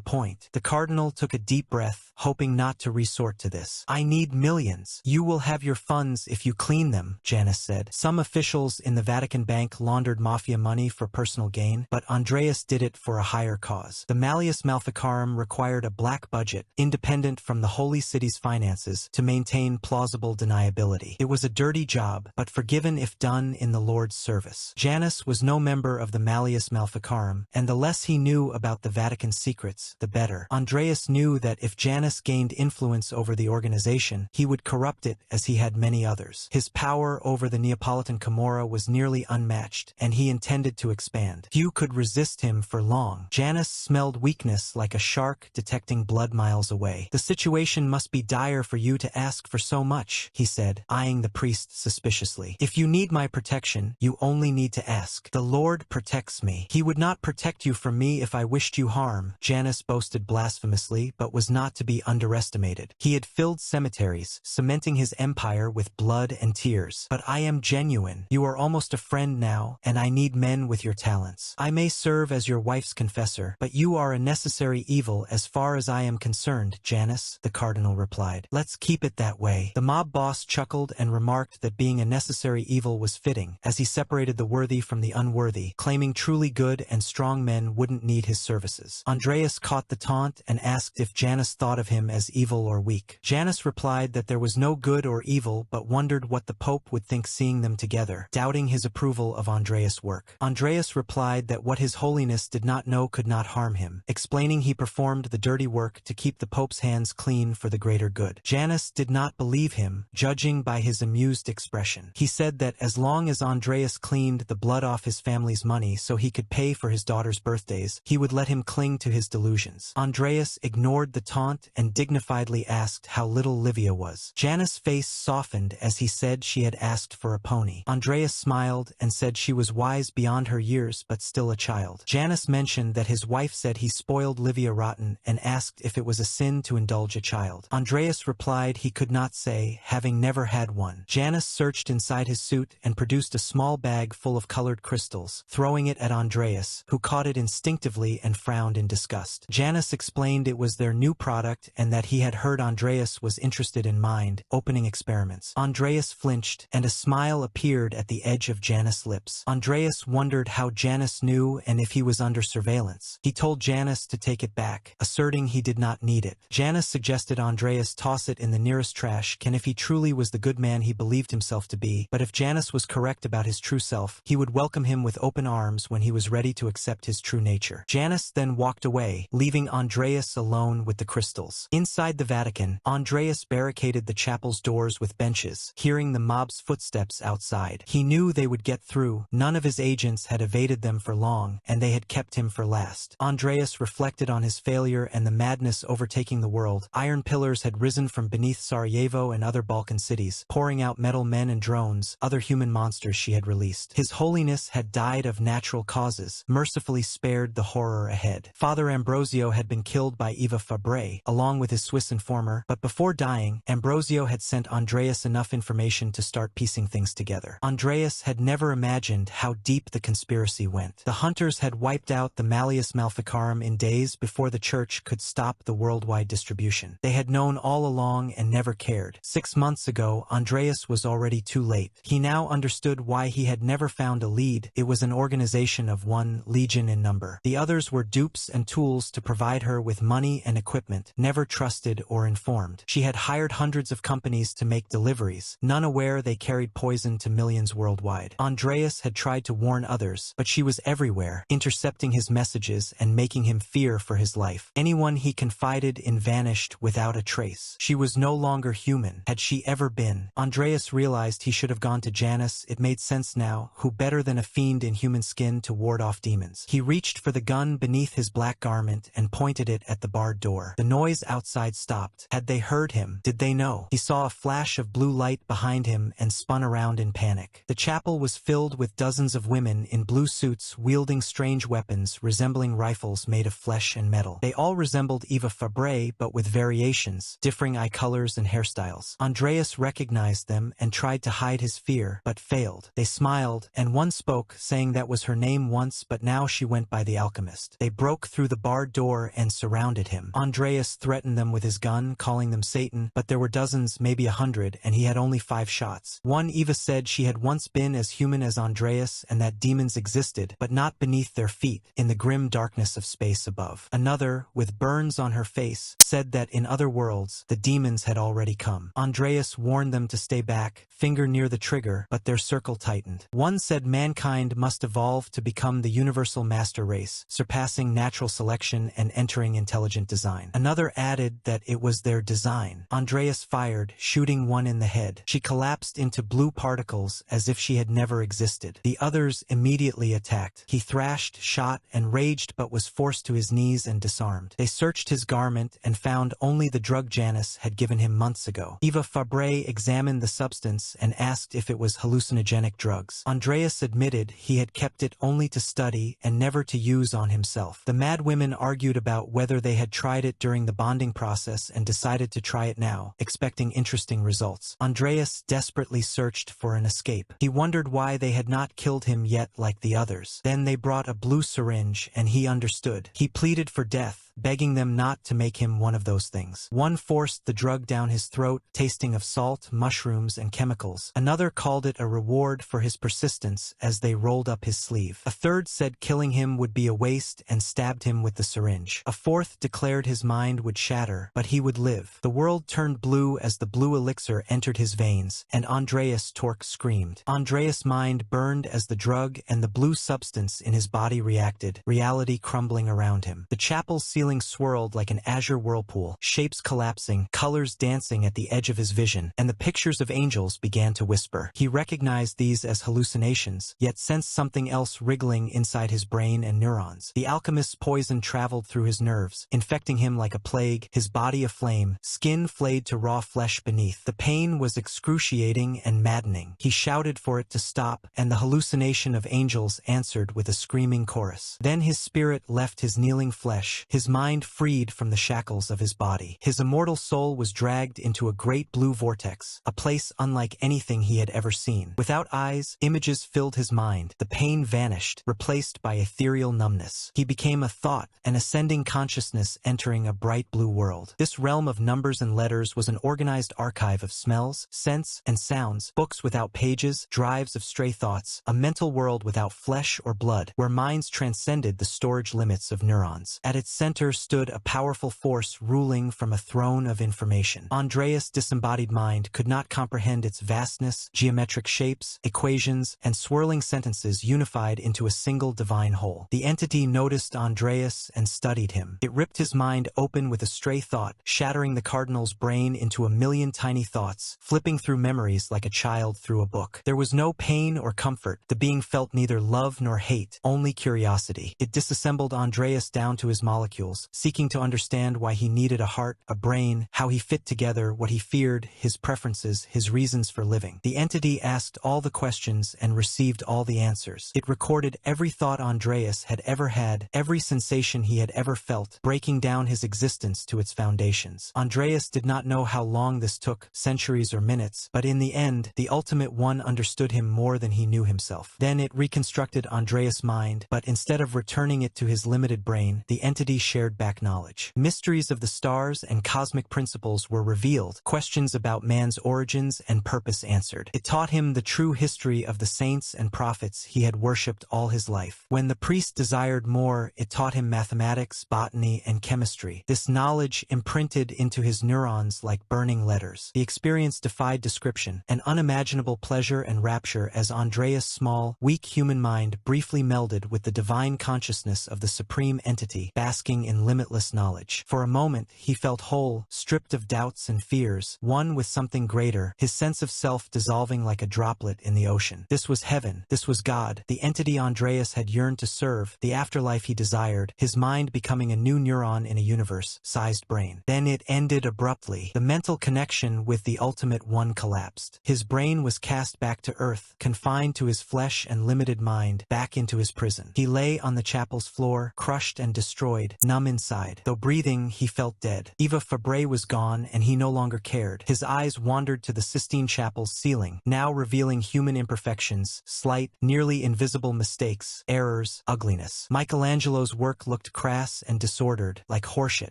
point. The cardinal took a deep breath, hoping not to resort to this. I need millions. You will have your funds if you clean them, Janus said. Some officials in the Vatican Bank laundered mafia money for personal gain, but Andreas did it for a higher cause. The Malleus Maleficarum required a black budget, independent from the Holy City's finances, to maintain plausible deniability. It was a dirty job, but forgiven if done in the Lord's service. Janus was no member of the Malleus Maleficarum, and the less he knew about the Vatican secrets, the better. Andreas knew that if Janus gained influence over the organization, he would corrupt it as he had many others. His power over the Neapolitan Camorra was nearly unmatched, and he intended to expand. Few could resist him for long. Janus smelled weakness like a shark detecting blood miles away. "The situation must be dire for you to ask for so much," he said, eyeing the priest suspiciously. "If you need my protection, you only need to ask. The Lord protects me. He would not protect you from me if I wished you harm," Janus boasted blasphemously, but was not to be underestimated. He had filled cemeteries, cementing his empire with blood and tears. "But I am genuine. You are almost a friend now, and I need men with your talents. I may serve as your wife's confessor, but you are a necessary evil as far as I am concerned, Janus," the cardinal replied. "Let's keep it that way." The mob boss chuckled and remarked that being a necessary evil was fitting, as he separated the worthy from the unworthy, claiming truly good and strong men wouldn't need his services. Andreas caught the taunt and asked if Janus thought of him as evil or weak. Janus replied that there was no good or evil, but wondered what the Pope would think seeing them together, doubting his approval of Andreas' work. Andreas replied that what His Holiness did not know could not harm him, explaining he performed the dirty work to keep the Pope's hands clean for the greater good. Janus did not believe him, judging by his amused expression. He said that as long as Andreas cleaned the blood off his family's money so he could pay for his daughter's birthdays, he would let him cling to his delusions. Andreas ignored the taunt and dignifiedly asked how little Livia was. Janus' face softened as he said she had asked for a pony. Andreas smiled and said she was wise beyond her years but still a child. Janus mentioned that his wife said he spoiled Livia rotten and asked if it was a sin to indulge a child. Andreas replied he could not say, having never had one. Janus searched inside his suit and produced a small bag full of colored crystals, throwing it at Andreas, who caught it instinctively and frowned in disgust. Janus explained it was their new product and that he had heard Andreas was interested in mind-opening experiments. Andreas flinched, and a smile appeared at the edge of Janus' lips. Andreas wondered how Janus knew and if he was under surveillance. He told Janus to take it back, asserting he did not need it. Janus suggested Andreas toss it in the nearest trash can if he truly was the good man he believed himself to be, but if Janus was correct about his true self, he would welcome him with open arms when he was ready to accept his true nature. Janus then walked away, leaving Andreas alone with the crystals. Inside the Vatican, Andreas barricaded the chapel's doors with benches, hearing the mob's footsteps outside. He knew they would get through. None of his agents had evaded them for long, and they had kept him for last. Andreas reflected on his failure and the madness overtaking the world. Iron pillars had risen from beneath Sarajevo and other Balkan cities, pouring out metal men and drones, other human monsters she had released. His Holiness had died of natural causes, mercifully spared the horror ahead. Father Ambrosio had been killed by Eva Fabre, along with his Swiss informer, but before dying, Ambrosio had sent Andreas enough information to start piecing things together. Andreas had never imagined how deep the conspiracy went. The hunters had wiped out the Malleus Maleficarum in days before the Church could stop the worldwide distribution. They had known all along and never cared. 6 months ago, Andreas was already too late. He now understood why he had never found a lead. It was an organization of one, legion in number. The others were dupes and tools to provide her with money and equipment, never trusted or informed. She had hired hundreds of companies to make deliveries, none aware they carried poison to millions worldwide. Andreas had tried to warn others, but she was everywhere, intercepting his messages and making him fear for his life. Anyone he confided in vanished without a trace. She was no longer human. Had she ever been? Andreas realized he should have gone to Janus. It made sense now. Who better than a fiend in human skin to ward off demons? He reached for the gun beneath his black garment and pointed it at the barred door. The noise outside stopped. Had they heard him? Did they know? He saw a flash of blue light behind him and spun around in panic. The chapel was filled with dozens of women in blue suits wielding strange weapons resembling rifles made of flesh and metal. They all resembled Eva Fabre, but with variations, differing eye colors and hairstyles. Andreas recognized them and tried to hide his fear, but failed. They smiled, and one spoke, saying that was her name once, but now she went by the alchemist. They broke through the barred door and surrounded him. Andreas threatened them with his gun, calling them Satan, but there were dozens, maybe 100, and he had only 5 shots. One Eva said she had once been as human as Andreas and that demons existed, but not beneath their feet, in the grim darkness of space above. Another, with burns on her face, said that in other worlds, the demons had already come. Andreas warned them to stay back, finger near the trigger, but their circle tightened. One said mankind must evolve to become the universal master race, surpassing natural selection and entering intelligent design. genuine. Another added that it was their design. Andreas fired, shooting one in the head. She collapsed into blue particles as if she had never existed. The others immediately attacked. He thrashed, shot, and raged but was forced to his knees and disarmed. They searched his garment and found only the drug Janice had given him months ago. Eva Fabre examined the substance and asked if it was hallucinogenic drugs. Andreas admitted he had kept it only to study and never to use on himself. The madwomen argued about whether they had tried it during the bonding process and decided to try it now, expecting interesting results. Andreas desperately searched for an escape. He wondered why they had not killed him yet like the others. Then they brought a blue syringe and he understood. He pleaded for death, begging them not to make him one of those things. One forced the drug down his throat, tasting of salt, mushrooms, and chemicals. Another called it a reward for his persistence as they rolled up his sleeve. A third said killing him would be a waste and stabbed him with the syringe. A fourth declared his mind would shatter, but he would live. The world turned blue as the blue elixir entered his veins, and Andreas Torque screamed. Andreas' mind burned as the drug and the blue substance in his body reacted, reality crumbling around him. The chapel's ceiling swirled like an azure whirlpool, shapes collapsing, colors dancing at the edge of his vision, and the pictures of angels began to whisper. He recognized these as hallucinations, yet sensed something else wriggling inside his brain and neurons. The alchemist's poison traveled through his nerves, infecting him like a plague, his body aflame, skin flayed to raw flesh beneath. The pain was excruciating and maddening. He shouted for it to stop, and the hallucination of angels answered with a screaming chorus. Then his spirit left his kneeling flesh, his mind freed from the shackles of his body. His immortal soul was dragged into a great blue vortex, a place unlike anything he had ever seen. Without eyes, images filled his mind. The pain vanished, replaced by ethereal numbness. He became a thought, an ascending consciousness entering a bright blue world. This realm of numbers and letters was an organized archive of smells, scents, and sounds, books without pages, drives of stray thoughts, a mental world without flesh or blood, where minds transcended the storage limits of neurons. At its center stood a powerful force ruling from a throne of information. Andreas' disembodied mind could not comprehend its vastness, geometric shapes, equations, and swirling sentences unified into a single divine whole. The entity noticed Andreas and studied him. It ripped his mind open with a stray thought, shattering the cardinal's brain into a million tiny thoughts, flipping through memories like a child through a book. There was no pain or comfort. The being felt neither love nor hate, only curiosity. It disassembled Andreas down to his molecules, seeking to understand why he needed a heart, a brain, how he fit together, what he feared, his preferences, his reasons for living. The entity asked all the questions and received all the answers. It recorded every thought Andreas had ever had, every sensation he had ever felt, breaking down his existence to its foundations. Andreas did not know how long this took, centuries or minutes, but in the end, the Ultimate One understood him more than he knew himself. Then it reconstructed Andreas' mind, but instead of returning it to his limited brain, the entity shared back knowledge. Mysteries of the stars and cosmic principles were revealed, questions about man's origins and purpose answered. It taught him the true history of the saints and prophets he had worshipped all his life. When the priest desired more, it taught him mathematics, botany, and chemistry. This knowledge imprinted into his neurons like burning letters. The experience defied description, an unimaginable pleasure and rapture as Andreas' small, weak human mind briefly melded with the divine consciousness of the supreme entity, basking in limitless knowledge. For a moment, he felt whole, stripped of doubts and fears, one with something greater, his sense of self dissolving like a droplet in the ocean. This was heaven. This was God, the entity Andreas had yearned to serve, the afterlife he desired, his mind becoming a new neuron in a universe-sized brain. Then it ended abruptly. The mental connection with the Ultimate One collapsed. His brain was cast back to earth, confined to his flesh and limited mind, back into his prison. He lay on the chapel's floor, crushed and destroyed, numb inside. Though breathing, he felt dead. Eva Fabre was gone, and he no longer cared. His eyes wandered to the Sistine Chapel's ceiling, now revealing human imperfections, slight, nearly invisible mistakes, errors, ugliness. Michelangelo's work looked crass and disordered, like horseshit.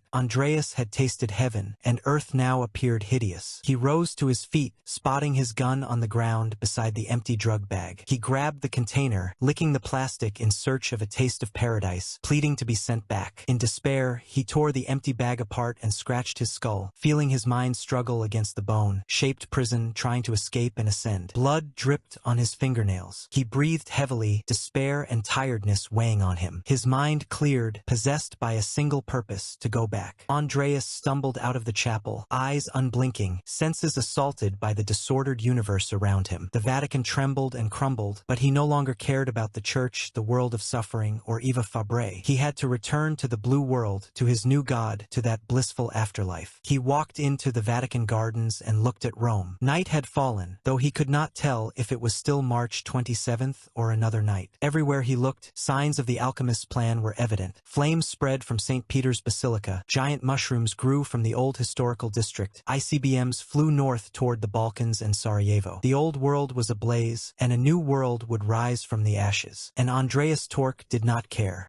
Andreas had tasted heaven, and earth now appeared hideous. He rose to his feet, spotting his gun on the ground beside the empty drug bag. He grabbed the container, licking the plastic in search of a taste of paradise, pleading to be sent back. In despair, he tore the empty bag apart and scratched his skull, feeling his mind struggle against the bone-shaped prison trying to escape and ascend. Blood dripped on his fingernails. He breathed heavily, despair and tiredness weighing on him. His mind cleared, possessed by a single purpose: to go back. Andreas stumbled out of the chapel, eyes unblinking, senses assaulted by the disordered universe around him. The Vatican trembled and crumbled, but he no longer cared about the church, the world of suffering, or Eva Fabre. He had to return to the blue world, to his new god, to that blissful afterlife. He walked into the Vatican gardens and looked at Rome. Night had fallen, though he could not tell if it was still March 27th or another night. Everywhere he looked, signs of the alchemist's plan were evident. Flames spread from St. Peter's Basilica. Giant mushrooms grew from the old historical district. ICBMs flew north toward the Balkans and Sarajevo. The old world was ablaze, and a new world would rise from the ashes. And Andreas Torque did not care.